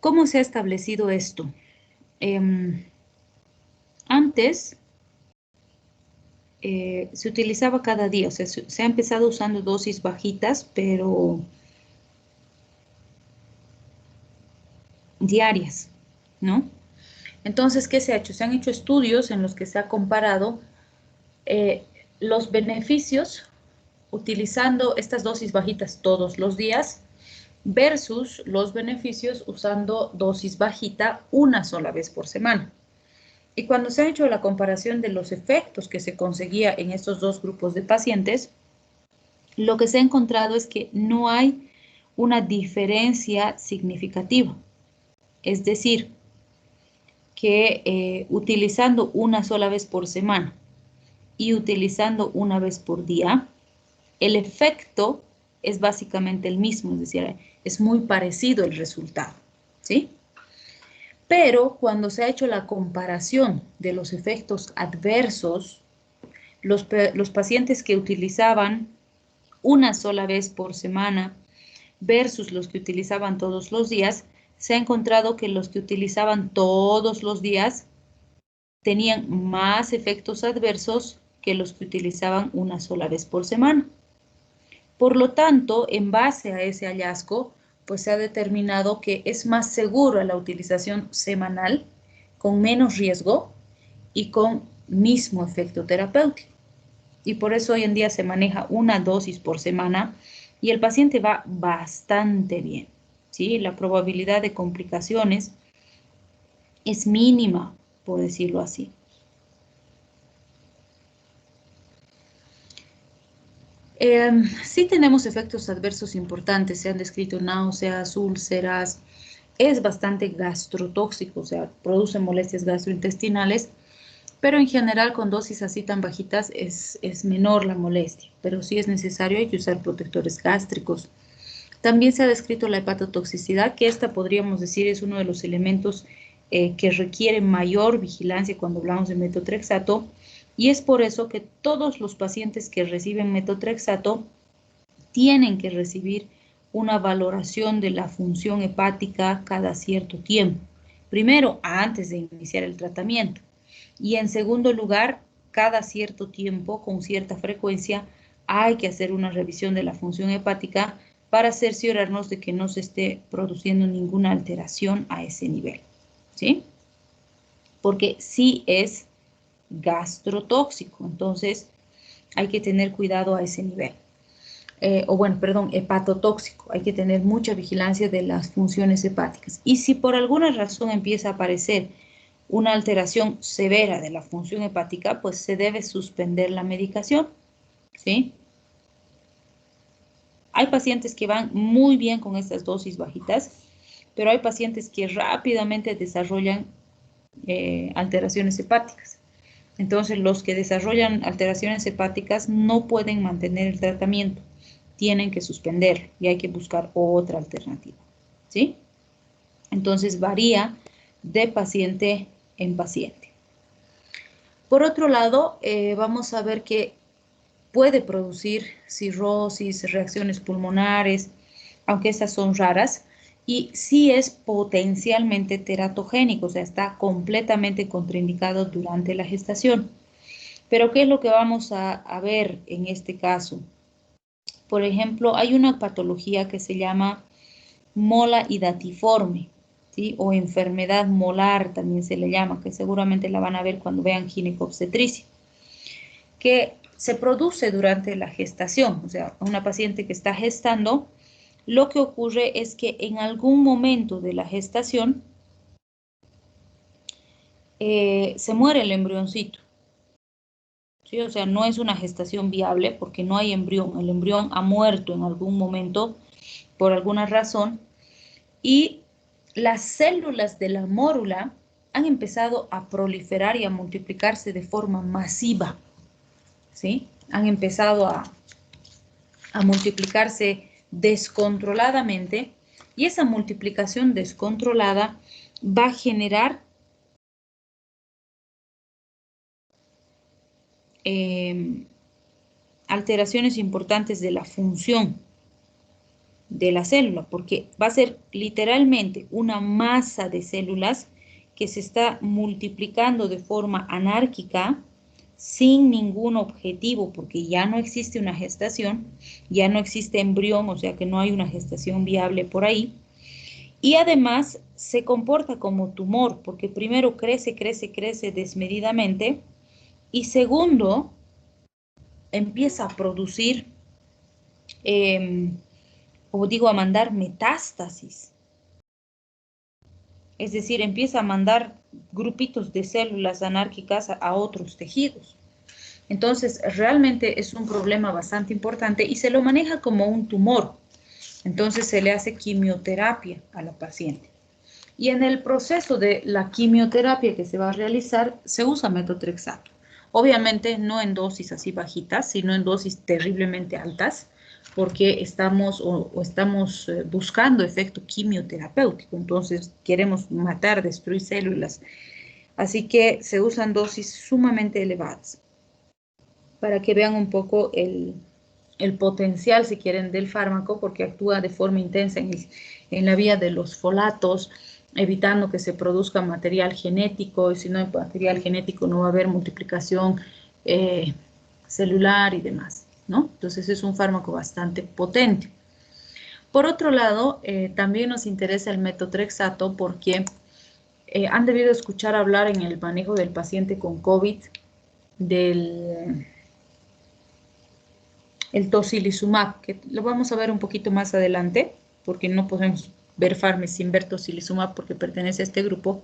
¿Cómo se ha establecido esto? Antes se utilizaba cada día, o sea, se ha empezado usando dosis bajitas, pero diarias, ¿no? Entonces, ¿qué se ha hecho? Se han hecho estudios en los que se ha comparado los beneficios utilizando estas dosis bajitas todos los días versus los beneficios usando dosis bajita una sola vez por semana. Y cuando se ha hecho la comparación de los efectos que se conseguía en estos dos grupos de pacientes, lo que se ha encontrado es que no hay una diferencia significativa. Es decir, que utilizando una sola vez por semana y utilizando una vez por día, el efecto es básicamente el mismo, es decir, es muy parecido el resultado, ¿sí? Pero cuando se ha hecho la comparación de los efectos adversos, los pacientes que utilizaban una sola vez por semana versus los que utilizaban todos los días, se ha encontrado que los que utilizaban todos los días tenían más efectos adversos que los que utilizaban una sola vez por semana. Por lo tanto, en base a ese hallazgo, pues se ha determinado que es más seguro la utilización semanal, con menos riesgo y con mismo efecto terapéutico. Y por eso hoy en día se maneja una dosis por semana y el paciente va bastante bien, ¿sí? La probabilidad de complicaciones es mínima, por decirlo así. Sí tenemos efectos adversos importantes, se han descrito náuseas, úlceras, es bastante gastrotóxico, o sea, produce molestias gastrointestinales, pero en general con dosis así tan bajitas es menor la molestia, pero sí es necesario, hay que usar protectores gástricos. También se ha descrito la hepatotoxicidad, que esta podríamos decir es uno de los elementos que requiere mayor vigilancia cuando hablamos de metotrexato, y es por eso que todos los pacientes que reciben metotrexato tienen que recibir una valoración de la función hepática cada cierto tiempo. Primero, antes de iniciar el tratamiento. Y en segundo lugar, cada cierto tiempo, con cierta frecuencia, hay que hacer una revisión de la función hepática para cerciorarnos de que no se esté produciendo ninguna alteración a ese nivel, ¿sí? Porque sí es gastrotóxico, entonces hay que tener cuidado a ese nivel. Hepatotóxico, hay que tener mucha vigilancia de las funciones hepáticas. Y si por alguna razón empieza a aparecer una alteración severa de la función hepática, pues se debe suspender la medicación, ¿sí? Hay pacientes que van muy bien con estas dosis bajitas, pero hay pacientes que rápidamente desarrollan alteraciones hepáticas. Entonces, los que desarrollan alteraciones hepáticas no pueden mantener el tratamiento, tienen que suspenderlo y hay que buscar otra alternativa, ¿sí? Entonces, varía de paciente en paciente. Por otro lado, vamos a ver que puede producir cirrosis, reacciones pulmonares, aunque estas son raras, y sí es potencialmente teratogénico, o sea, está completamente contraindicado durante la gestación. Pero, ¿qué es lo que vamos a ver en este caso? Por ejemplo, hay una patología que se llama mola hidatiforme, ¿sí? O enfermedad molar también se le llama, que seguramente la van a ver cuando vean ginecobstetricia, que se produce durante la gestación, o sea, una paciente que está gestando, lo que ocurre es que en algún momento de la gestación se muere el embrioncito, ¿sí? O sea, no es una gestación viable porque no hay embrión, el embrión ha muerto en algún momento por alguna razón y las células de la mórula han empezado a proliferar y a multiplicarse de forma masiva, ¿sí? Han empezado a multiplicarse descontroladamente y esa multiplicación descontrolada va a generar alteraciones importantes de la función de la célula, porque va a ser literalmente una masa de células que se está multiplicando de forma anárquica, sin ningún objetivo, porque ya no existe una gestación, ya no existe embrión, o sea que no hay una gestación viable por ahí, y además se comporta como tumor, porque primero crece, crece, crece desmedidamente, y segundo, empieza a producir, como digo, a mandar metástasis. Es decir, empieza a mandar grupitos de células anárquicas a otros tejidos. Entonces, realmente es un problema bastante importante y se lo maneja como un tumor. Entonces, se le hace quimioterapia a la paciente. Y en el proceso de la quimioterapia que se va a realizar, se usa metotrexato. Obviamente no en dosis así bajitas, sino en dosis terriblemente altas, porque estamos buscando efecto quimioterapéutico. Entonces queremos matar, destruir células. Así que se usan dosis sumamente elevadas para que vean un poco el potencial, si quieren, del fármaco, porque actúa de forma intensa en la vía de los folatos, evitando que se produzca material genético, y si no hay material genético no va a haber multiplicación celular y demás, ¿no? Entonces es un fármaco bastante potente. Por otro lado, también nos interesa el metotrexato porque han debido escuchar hablar en el manejo del paciente con COVID del el tocilizumab, que lo vamos a ver un poquito más adelante, porque no podemos ver Farmes sin ver tocilizumab porque pertenece a este grupo,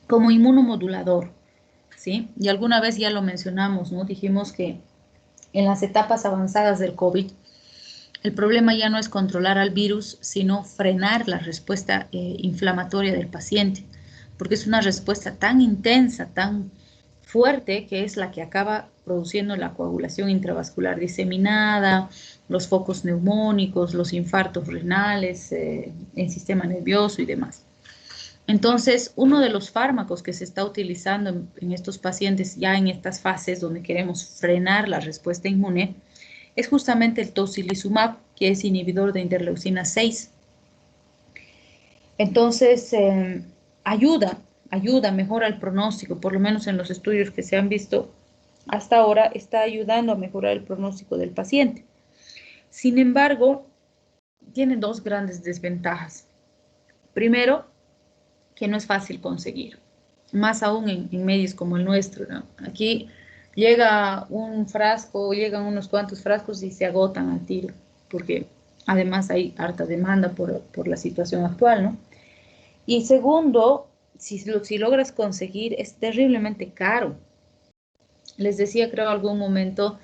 como inmunomodulador, ¿sí? Y alguna vez ya lo mencionamos, ¿no? Dijimos que en las etapas avanzadas del COVID, el problema ya no es controlar al virus, sino frenar la respuesta inflamatoria del paciente, porque es una respuesta tan intensa, tan fuerte, que es la que acaba produciendo la coagulación intravascular diseminada, los focos neumónicos, los infartos renales, el sistema nervioso y demás. Entonces, uno de los fármacos que se está utilizando en estos pacientes ya en estas fases donde queremos frenar la respuesta inmune es justamente el tocilizumab, que es inhibidor de interleucina 6. Entonces, mejora el pronóstico, por lo menos en los estudios que se han visto hasta ahora, está ayudando a mejorar el pronóstico del paciente. Sin embargo, tiene dos grandes desventajas. Primero, que no es fácil conseguir, más aún en medios como el nuestro, ¿no? Aquí llega un frasco, llegan unos cuantos frascos y se agotan al tiro, porque además hay harta demanda por la situación actual, ¿no? Y segundo, si logras conseguir, es terriblemente caro. Les decía, creo, en algún momento,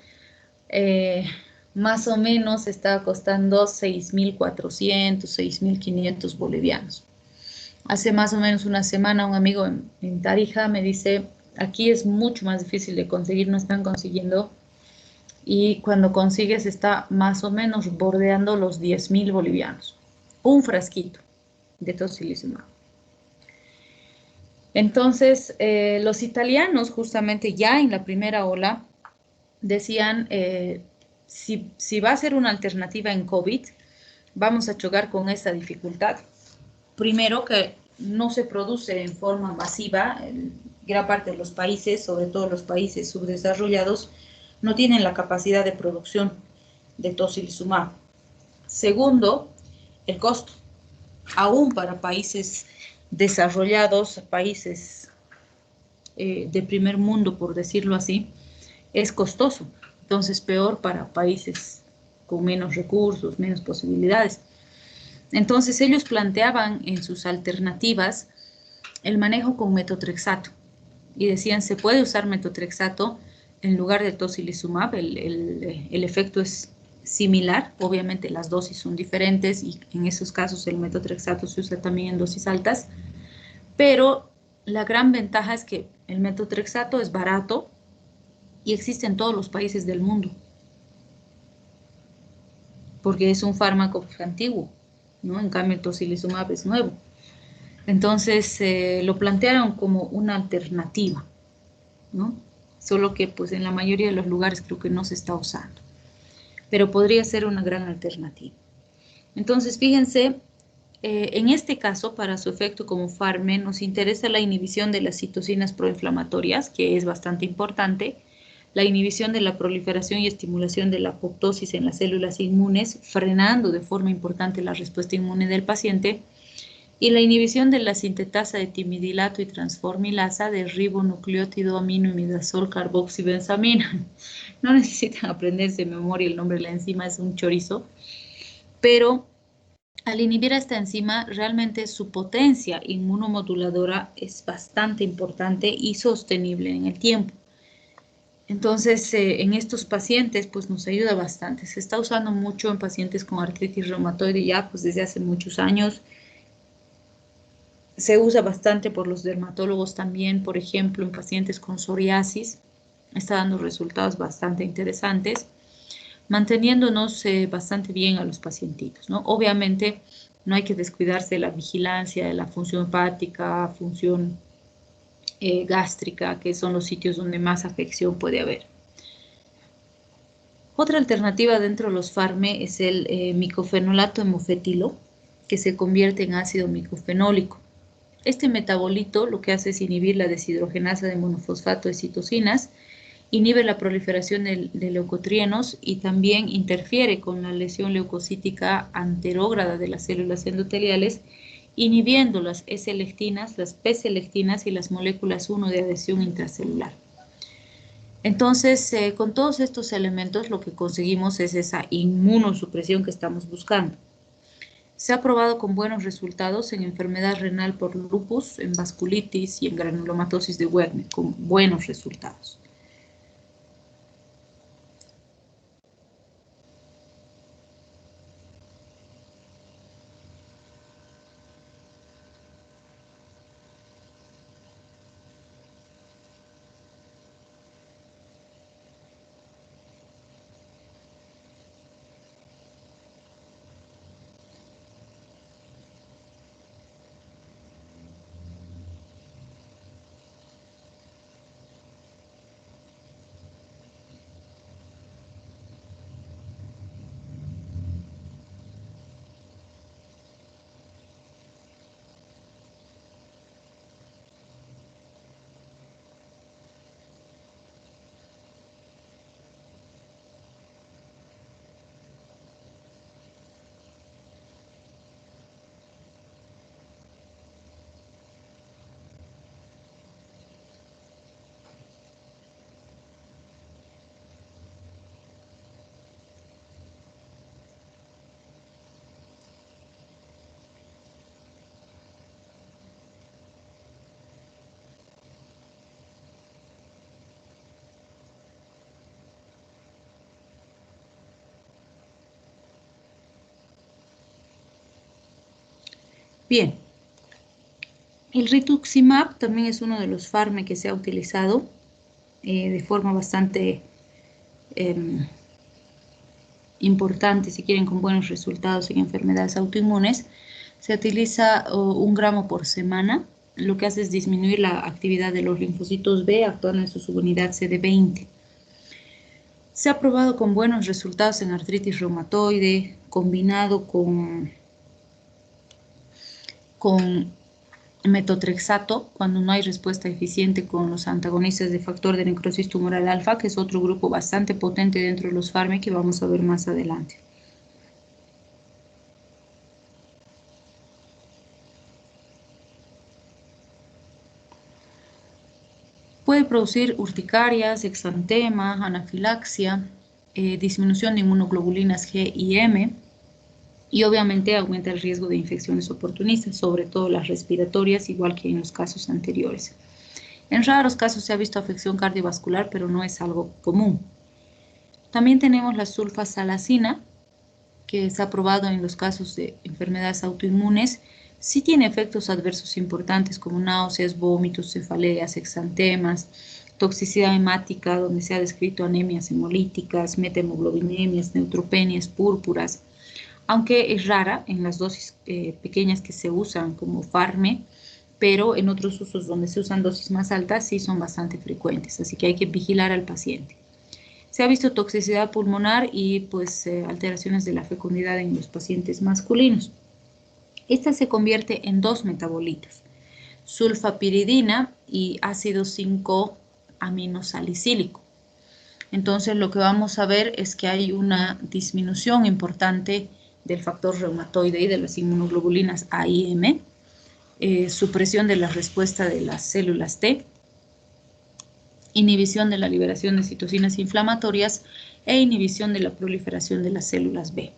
eh, más o menos está costando 6.400, 6.500 bolivianos. Hace más o menos una semana un amigo en Tarija me dice, aquí es mucho más difícil de conseguir, no están consiguiendo, y cuando consigues está más o menos bordeando los 10.000 bolivianos. Un frasquito de tocilizumab. Entonces, los italianos justamente ya en la primera ola decían, si va a ser una alternativa en COVID, vamos a chocar con esta dificultad. Primero, que no se produce en forma masiva. En gran parte de los países, sobre todo los países subdesarrollados, no tienen la capacidad de producción de tocilizumab. Segundo, el costo. Aún para países desarrollados, países de primer mundo, por decirlo así, es costoso. Entonces, peor para países con menos recursos, menos posibilidades. Entonces, ellos planteaban en sus alternativas el manejo con metotrexato y decían, se puede usar metotrexato en lugar de tocilizumab, el efecto es similar, obviamente las dosis son diferentes y en esos casos el metotrexato se usa también en dosis altas, pero la gran ventaja es que el metotrexato es barato y existe en todos los países del mundo, porque es un fármaco antiguo, ¿no? En cambio el tocilizumab es nuevo. Entonces lo plantearon como una alternativa, ¿no? Solo que pues en la mayoría de los lugares creo que no se está usando, pero podría ser una gran alternativa. Entonces fíjense, en este caso para su efecto como FARME nos interesa la inhibición de las citocinas proinflamatorias, que es bastante importante, la inhibición de la proliferación y estimulación de la apoptosis en las células inmunes, frenando de forma importante la respuesta inmune del paciente, y la inhibición de la sintetasa de timidilato y transformilasa de ribonucleótido aminoimidazol carboxibenzamina. No necesitan aprenderse de memoria el nombre de la enzima, es un chorizo, pero al inhibir a esta enzima, realmente su potencia inmunomoduladora es bastante importante y sostenible en el tiempo. Entonces, en estos pacientes, pues nos ayuda bastante. Se está usando mucho en pacientes con artritis reumatoide ya, pues desde hace muchos años. Se usa bastante por los dermatólogos también, por ejemplo, en pacientes con psoriasis. Está dando resultados bastante interesantes, manteniéndonos bastante bien a los pacientitos, ¿no? Obviamente, no hay que descuidarse de la vigilancia, de la función hepática, función gástrica, que son los sitios donde más afección puede haber. Otra alternativa dentro de los FARME es el micofenolato hemofetilo, que se convierte en ácido micofenólico. Este metabolito lo que hace es inhibir la deshidrogenasa de monofosfato de citocinas, inhibe la proliferación de leucotrienos y también interfiere con la lesión leucocítica anterógrada de las células endoteliales, inhibiendo las E-selectinas, las P-selectinas y las moléculas 1 de adhesión intracelular. Entonces, con todos estos elementos lo que conseguimos es esa inmunosupresión que estamos buscando. Se ha probado con buenos resultados en enfermedad renal por lupus, en vasculitis y en granulomatosis de Werner, con buenos resultados. Bien, el rituximab también es uno de los FARME que se ha utilizado de forma bastante importante, si quieren, con buenos resultados en enfermedades autoinmunes. Se utiliza 1 gramo por semana lo que hace es disminuir la actividad de los linfocitos B actuando en su subunidad CD20. Se ha probado con buenos resultados en artritis reumatoide, combinado con metotrexato, cuando no hay respuesta eficiente con los antagonistas de factor de necrosis tumoral alfa, que es otro grupo bastante potente dentro de los fármacos que vamos a ver más adelante. Puede producir urticarias, exantema, anafilaxia, disminución de inmunoglobulinas G y M, y obviamente aumenta el riesgo de infecciones oportunistas, sobre todo las respiratorias, igual que en los casos anteriores. En raros casos se ha visto afección cardiovascular, pero no es algo común. También tenemos la sulfasalacina, que se ha probado en los casos de enfermedades autoinmunes. Sí tiene efectos adversos importantes como náuseas, vómitos, cefaleas, exantemas, toxicidad hemática, donde se ha descrito anemias hemolíticas, methemoglobinemias, neutropenias, púrpuras, aunque es rara en las dosis pequeñas que se usan como farme, pero en otros usos donde se usan dosis más altas sí son bastante frecuentes, así que hay que vigilar al paciente. Se ha visto toxicidad pulmonar y pues alteraciones de la fecundidad en los pacientes masculinos. Esta se convierte en dos metabolitos, sulfapiridina y ácido 5-aminosalicílico. Entonces lo que vamos a ver es que hay una disminución importante del factor reumatoide y de las inmunoglobulinas A y M, supresión de la respuesta de las células T, inhibición de la liberación de citocinas inflamatorias e inhibición de la proliferación de las células B.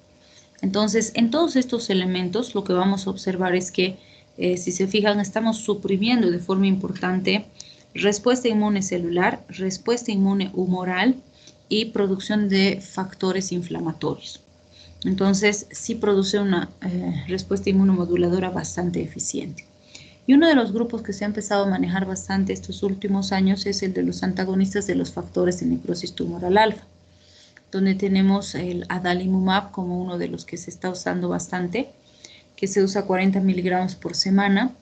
Entonces, en todos estos elementos lo que vamos a observar es que, si se fijan, estamos suprimiendo de forma importante respuesta inmune celular, respuesta inmune humoral y producción de factores inflamatorios. Entonces, sí produce una respuesta inmunomoduladora bastante eficiente. Y uno de los grupos que se ha empezado a manejar bastante estos últimos años es el de los antagonistas de los factores de necrosis tumoral alfa, donde tenemos el adalimumab como uno de los que se está usando bastante, que se usa 40 miligramos por semana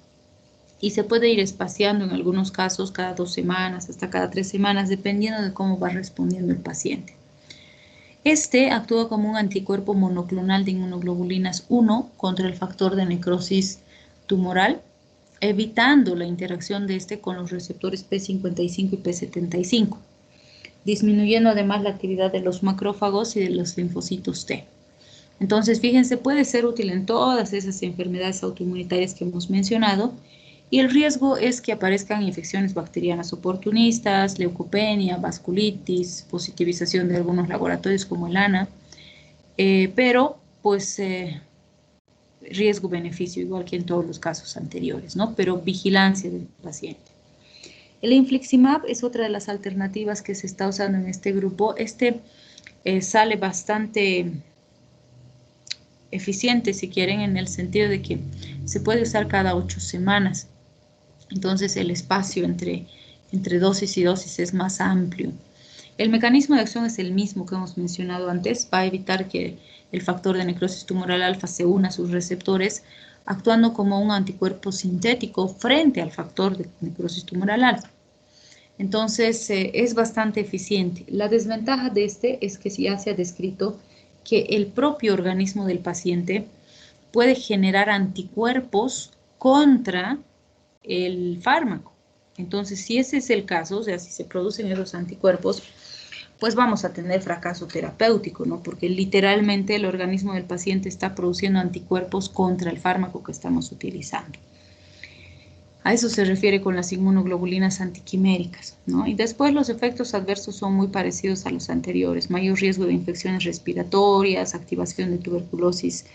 y se puede ir espaciando en algunos casos cada 2 semanas, hasta cada 3 semanas, dependiendo de cómo va respondiendo el paciente. Este actúa como un anticuerpo monoclonal de inmunoglobulinas 1 contra el factor de necrosis tumoral, evitando la interacción de este con los receptores P55 y P75, disminuyendo además la actividad de los macrófagos y de los linfocitos T. Entonces, fíjense, puede ser útil en todas esas enfermedades autoinmunitarias que hemos mencionado, y el riesgo es que aparezcan infecciones bacterianas oportunistas, leucopenia, vasculitis, positivización de algunos laboratorios como el ANA, pero pues riesgo-beneficio, igual que en todos los casos anteriores, ¿no? Pero vigilancia del paciente. El infliximab es otra de las alternativas que se está usando en este grupo. Este sale bastante eficiente, si quieren, en el sentido de que se puede usar cada 8 semanas. Entonces el espacio entre dosis y dosis es más amplio. El mecanismo de acción es el mismo que hemos mencionado antes, va a evitar que el factor de necrosis tumoral alfa se una a sus receptores, actuando como un anticuerpo sintético frente al factor de necrosis tumoral alfa. Entonces es bastante eficiente. La desventaja de este es que ya se ha descrito que el propio organismo del paciente puede generar anticuerpos contra el fármaco. Entonces, si ese es el caso, o sea, si se producen esos anticuerpos, pues vamos a tener fracaso terapéutico, ¿no? Porque literalmente el organismo del paciente está produciendo anticuerpos contra el fármaco que estamos utilizando. A eso se refiere con las inmunoglobulinas antiquiméricas, ¿no? Y después los efectos adversos son muy parecidos a los anteriores. Mayor riesgo de infecciones respiratorias, activación de tuberculosis,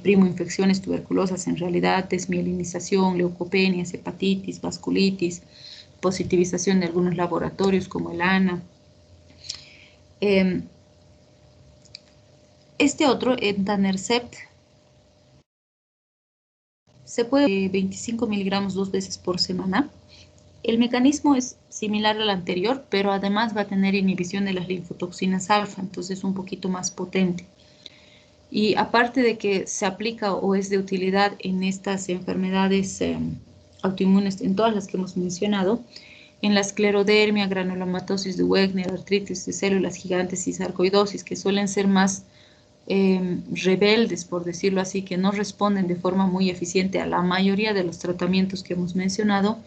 primoinfecciones tuberculosas en realidad, desmielinización, leucopenias, hepatitis, vasculitis, positivización de algunos laboratorios como el ANA. Este otro, etanercept, se puede 25 miligramos 2 veces por semana. El mecanismo es similar al anterior, pero además va a tener inhibición de las linfotoxinas alfa, entonces es un poquito más potente. Y aparte de que se aplica o es de utilidad en estas enfermedades autoinmunes, en todas las que hemos mencionado, en la esclerodermia, granulomatosis de Wegener, artritis de células gigantes y sarcoidosis, que suelen ser más rebeldes, por decirlo así, que no responden de forma muy eficiente a la mayoría de los tratamientos que hemos mencionado,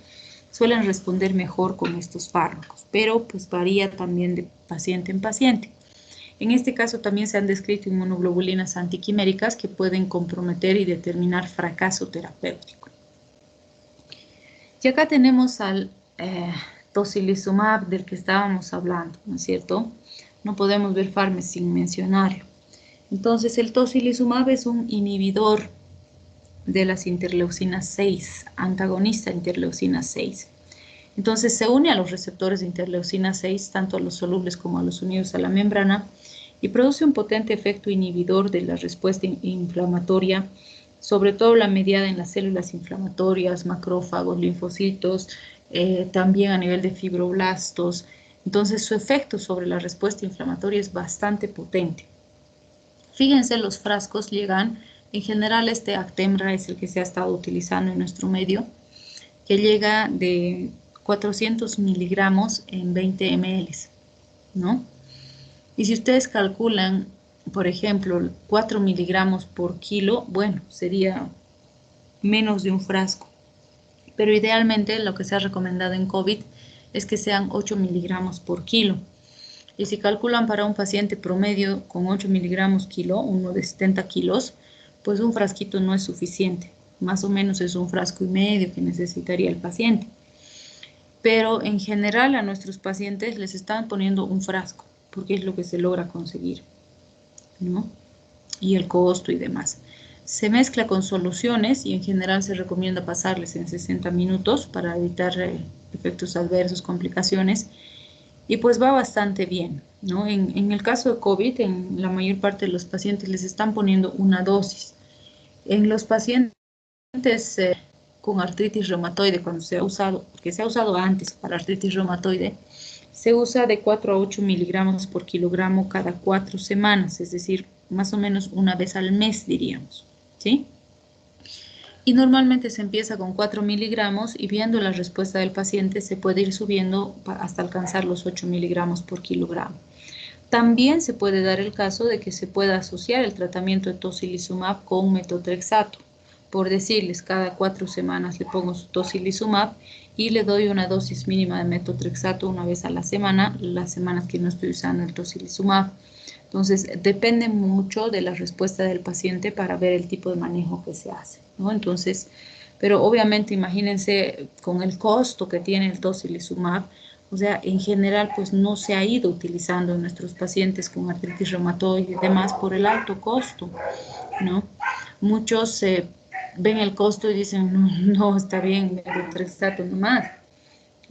suelen responder mejor con estos fármacos, pero pues varía también de paciente en paciente. En este caso también se han descrito inmunoglobulinas antiquiméricas que pueden comprometer y determinar fracaso terapéutico. Y acá tenemos al tocilizumab del que estábamos hablando, ¿no es cierto? No podemos ver Farmes sin mencionarlo. Entonces el tocilizumab es un inhibidor de las interleucinas 6, antagonista de interleucina 6. Entonces se une a los receptores de interleucina 6, tanto a los solubles como a los unidos a la membrana, y produce un potente efecto inhibidor de la respuesta inflamatoria, sobre todo la mediada en las células inflamatorias, macrófagos, linfocitos, también a nivel de fibroblastos. Entonces su efecto sobre la respuesta inflamatoria es bastante potente. Fíjense, los frascos llegan, en general este Actemra es el que se ha estado utilizando en nuestro medio, que llega de 400 miligramos en 20 ml, ¿no? Y si ustedes calculan, por ejemplo, 4 miligramos por kilo, bueno, sería menos de un frasco. Pero idealmente lo que se ha recomendado en COVID es que sean 8 miligramos por kilo. Y si calculan para un paciente promedio con 8 miligramos kilo, uno de 70 kilos, pues un frasquito no es suficiente. Más o menos es un frasco y medio que necesitaría el paciente. Pero en general a nuestros pacientes les están poniendo un frasco, porque es lo que se logra conseguir, ¿no? Y el costo y demás. Se mezcla con soluciones y en general se recomienda pasarles en 60 minutos para evitar efectos adversos, complicaciones, y pues va bastante bien, ¿no? En el caso de COVID, en la mayor parte de los pacientes les están poniendo una dosis. En los pacientes con artritis reumatoide, cuando se ha usado, porque se ha usado antes para artritis reumatoide, se usa de 4 a 8 miligramos por kilogramo cada 4 semanas, es decir, más o menos una vez al mes, diríamos, ¿sí? Y normalmente se empieza con 4 miligramos y viendo la respuesta del paciente se puede ir subiendo hasta alcanzar los 8 miligramos por kilogramo. También se puede dar el caso de que se pueda asociar el tratamiento de tocilizumab con metotrexato. Por decirles, cada 4 semanas le pongo su tocilizumab y le doy una dosis mínima de metotrexato una vez a la semana, las semanas que no estoy usando el tocilizumab. Entonces, depende mucho de la respuesta del paciente para ver el tipo de manejo que se hace, ¿no? Entonces, pero obviamente imagínense con el costo que tiene el tocilizumab, o sea, en general, pues no se ha ido utilizando en nuestros pacientes con artritis reumatoide y demás por el alto costo, ¿no? Muchos ven el costo y dicen, no, está bien, metotrexato nomás,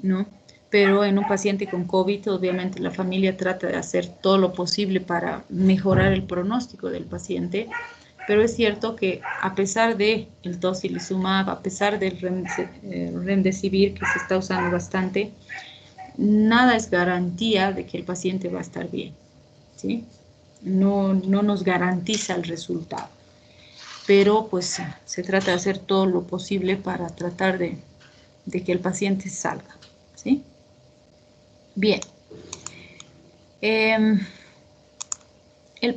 ¿no? Pero en un paciente con COVID, obviamente la familia trata de hacer todo lo posible para mejorar el pronóstico del paciente, pero es cierto que a pesar de el tocilizumab, a pesar del remdesivir que se está usando bastante, nada es garantía de que el paciente va a estar bien, ¿sí? No nos garantiza el resultado, pero pues se trata de hacer todo lo posible para tratar de que el paciente salga, ¿sí? Bien. El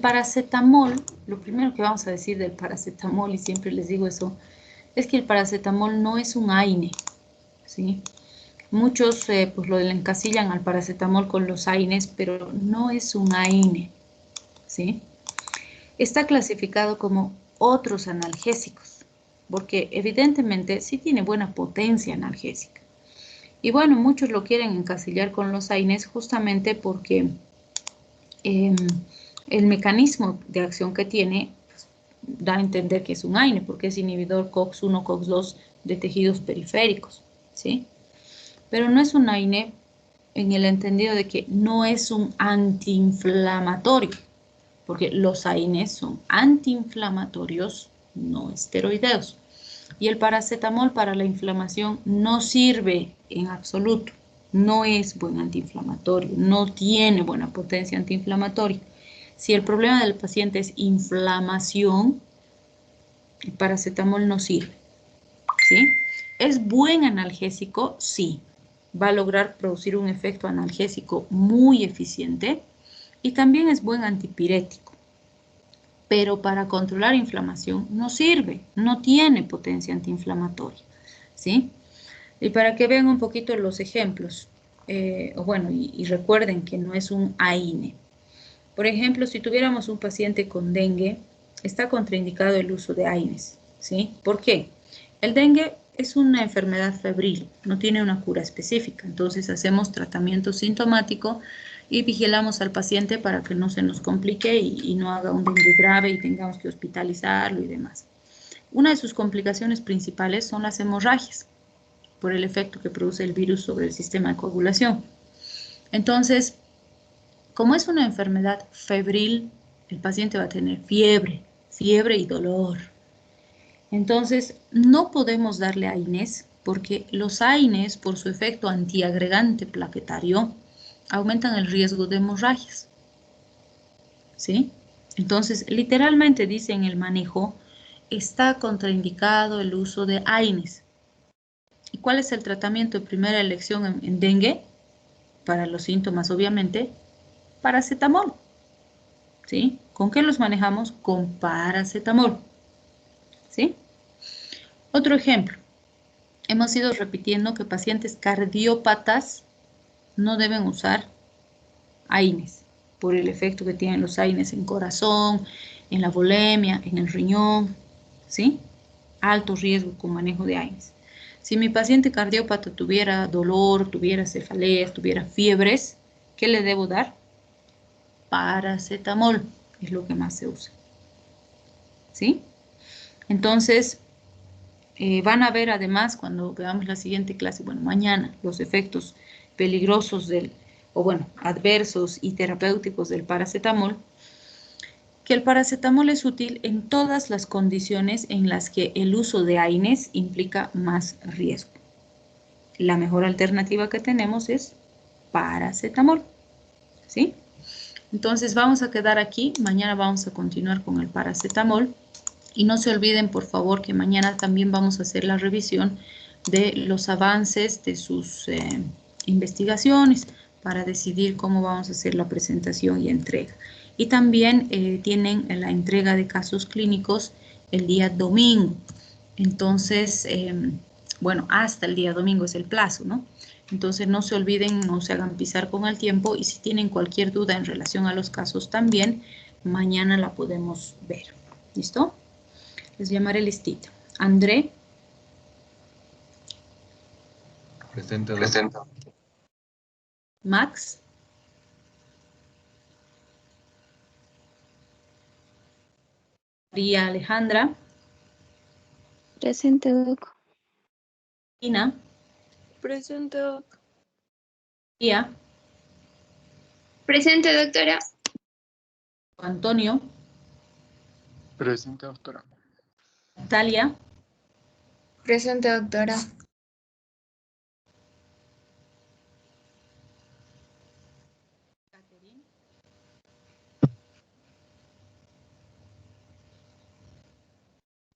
paracetamol, lo primero que vamos a decir del paracetamol, y siempre les digo eso, es que el paracetamol no es un AINE, ¿sí? Muchos pues lo encasillan al paracetamol con los AINES, pero no es un AINE, ¿sí? Está clasificado como otros analgésicos, porque evidentemente sí tiene buena potencia analgésica. Y bueno, muchos lo quieren encasillar con los AINES justamente porque el mecanismo de acción que tiene pues, da a entender que es un AINE, porque es inhibidor COX-1, COX-2 de tejidos periféricos, ¿sí? Pero no es un AINE en el entendido de que no es un antiinflamatorio, porque los AINEs son antiinflamatorios no esteroideos. Y el paracetamol para la inflamación no sirve en absoluto, no es buen antiinflamatorio, no tiene buena potencia antiinflamatoria. Si el problema del paciente es inflamación, el paracetamol no sirve, ¿sí? ¿Es buen analgésico? Sí. Va a lograr producir un efecto analgésico muy eficiente y también es buen antipirético. Pero para controlar inflamación no sirve, no tiene potencia antiinflamatoria, ¿sí? Y para que vean un poquito los ejemplos, y recuerden que no es un AINE. Por ejemplo, si tuviéramos un paciente con dengue, está contraindicado el uso de AINES, ¿sí? ¿Por qué? El dengue es una enfermedad febril, no tiene una cura específica, entonces hacemos tratamiento sintomático y vigilamos al paciente para que no se nos complique y no haga un dengue grave y tengamos que hospitalizarlo y demás. Una de sus complicaciones principales son las hemorragias, por el efecto que produce el virus sobre el sistema de coagulación. Entonces, como es una enfermedad febril, el paciente va a tener fiebre y dolor. Entonces, no podemos darle AINES porque los AINES, por su efecto antiagregante plaquetario, aumentan el riesgo de hemorragias. ¿Sí? Entonces, literalmente dice en el manejo, está contraindicado el uso de AINES. ¿Y cuál es el tratamiento de primera elección en dengue? Para los síntomas, obviamente, paracetamol. ¿Sí? ¿Con qué los manejamos? Con paracetamol. ¿Sí? Otro ejemplo. Hemos ido repitiendo que pacientes cardiópatas no deben usar AINES por el efecto que tienen los AINES en corazón, en la volemia, en el riñón, ¿sí? Alto riesgo con manejo de AINES. Si mi paciente cardiópata tuviera dolor, tuviera cefaleas, tuviera fiebres, ¿qué le debo dar? Paracetamol es lo que más se usa, ¿sí? Entonces, van a ver además cuando veamos la siguiente clase, bueno, mañana, los efectos peligrosos adversos y terapéuticos del paracetamol, que el paracetamol es útil en todas las condiciones en las que el uso de AINES implica más riesgo. La mejor alternativa que tenemos es paracetamol, ¿sí? Entonces vamos a quedar aquí, mañana vamos a continuar con el paracetamol. Y no se olviden, por favor, que mañana también vamos a hacer la revisión de los avances de sus investigaciones para decidir cómo vamos a hacer la presentación y entrega. Y también tienen la entrega de casos clínicos el día domingo. Entonces, hasta el día domingo es el plazo, ¿no? Entonces no se olviden, no se hagan pisar con el tiempo y si tienen cualquier duda en relación a los casos también, mañana la podemos ver. ¿Listo? Les llamaré listito. André. Presente. Max. María Alejandra. Presente, doc. Ina. Presente, doc. María. Presente, doctora. Antonio. Presente, doctora. Natalia. Presente, doctora.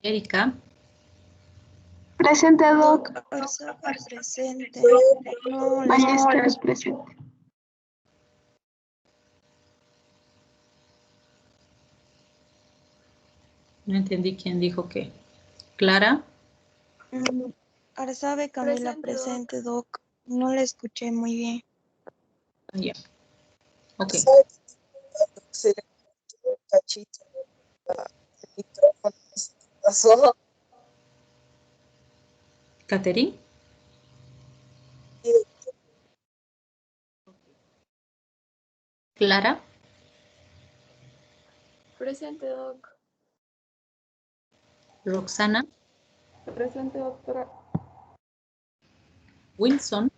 Erika. Presente, doc. Presente. No, Ballesteros presente. No entendí quién dijo qué. Clara. Arzabe Camila presente, doc. No la escuché muy bien. Ya. Ok. Catherine. Clara. Presente, doc. Roxana. Presente, doctora. Wilson.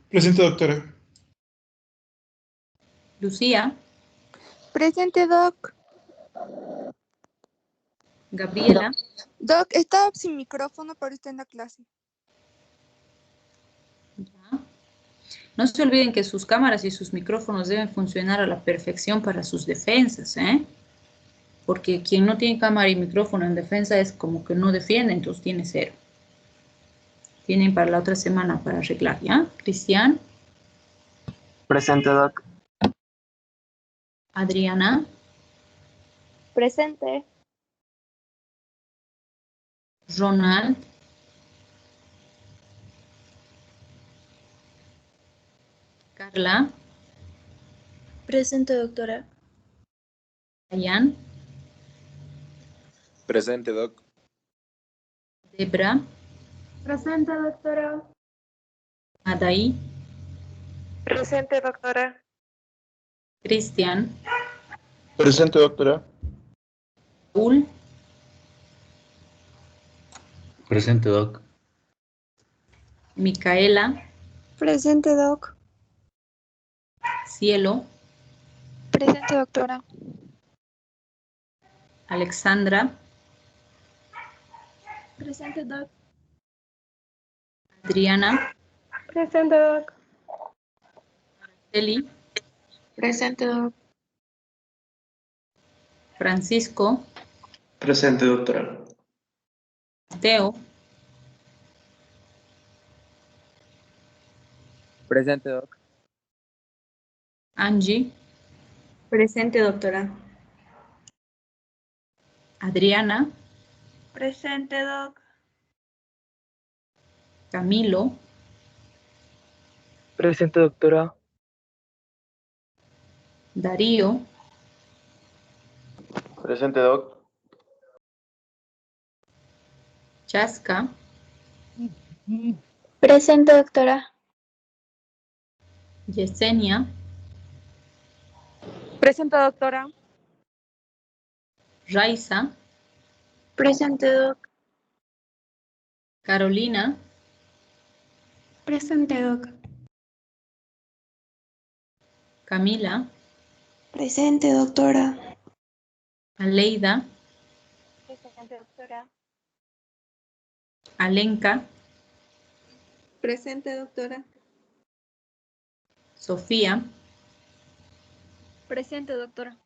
Presente, doctora. Lucía. Presente, doc. Gabriela. Doc, estaba sin micrófono, pero está en la clase. Ya. No se olviden que sus cámaras y sus micrófonos deben funcionar a la perfección para sus defensas, ¿eh? Porque quien no tiene cámara y micrófono en defensa es como que no defiende, entonces tiene 0. Tienen para la otra semana para arreglar, ¿ya? Cristian. Presente, Doc. Adriana. Presente. Ronald. Carla. Presente, doctora. Dayan. Presente, Doc. Debra. Presente, doctora. Adaí. Presente, doctora. Cristian. Presente, doctora. Saúl. Presente, Doc. Micaela. Presente, doc. Cielo. Presente, doctora. Alexandra. Presente, doc. Adriana. Presente, doc. Eli. Presente, doc. Francisco. Presente, doctora. Mateo. Presente, Doc. Angie. Presente, doctora. Adriana. Presente, doc. Camilo. Presente, doctora. Darío. Presente, doc. Chasca. Presente, doctora. Yesenia. Presente, doctora. Raiza. Presente, doc. Carolina. Presente, doc. Camila. Presente, doctora. Aleida. Presente, doctora. Alenka. Presente, doctora. Sofía. Presente, doctora.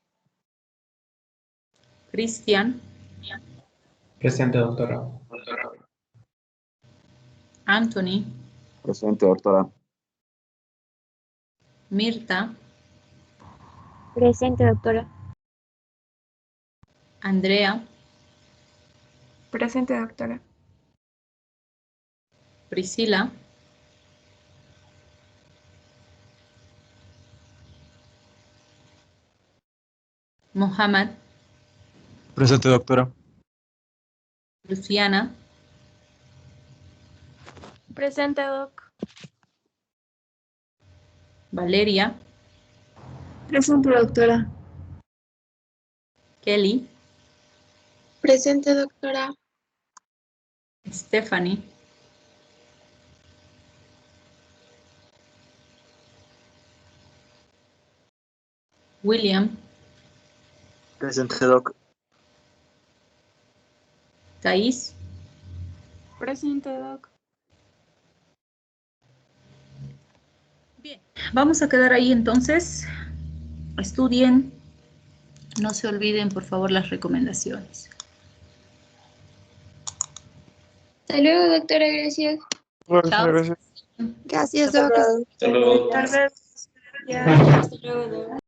Cristian. Presente, doctora. Anthony. Presente, doctora. Mirta. Presente, doctora. Andrea. Presente, doctora. Priscila. Mohamed. Presente, doctora. Luciana. Presente, doc. Valeria. Presente, doctora. Kelly. Presente, doctora. Stephanie. William. Presente, Doc. Thais. Presente, doc. Bien, vamos a quedar ahí entonces. Estudien. No se olviden, por favor, las recomendaciones. Hasta luego, doctora, gracias. Chao. Gracias. Gracias, doc. Hasta luego. Tal vez. Hasta luego, doctora.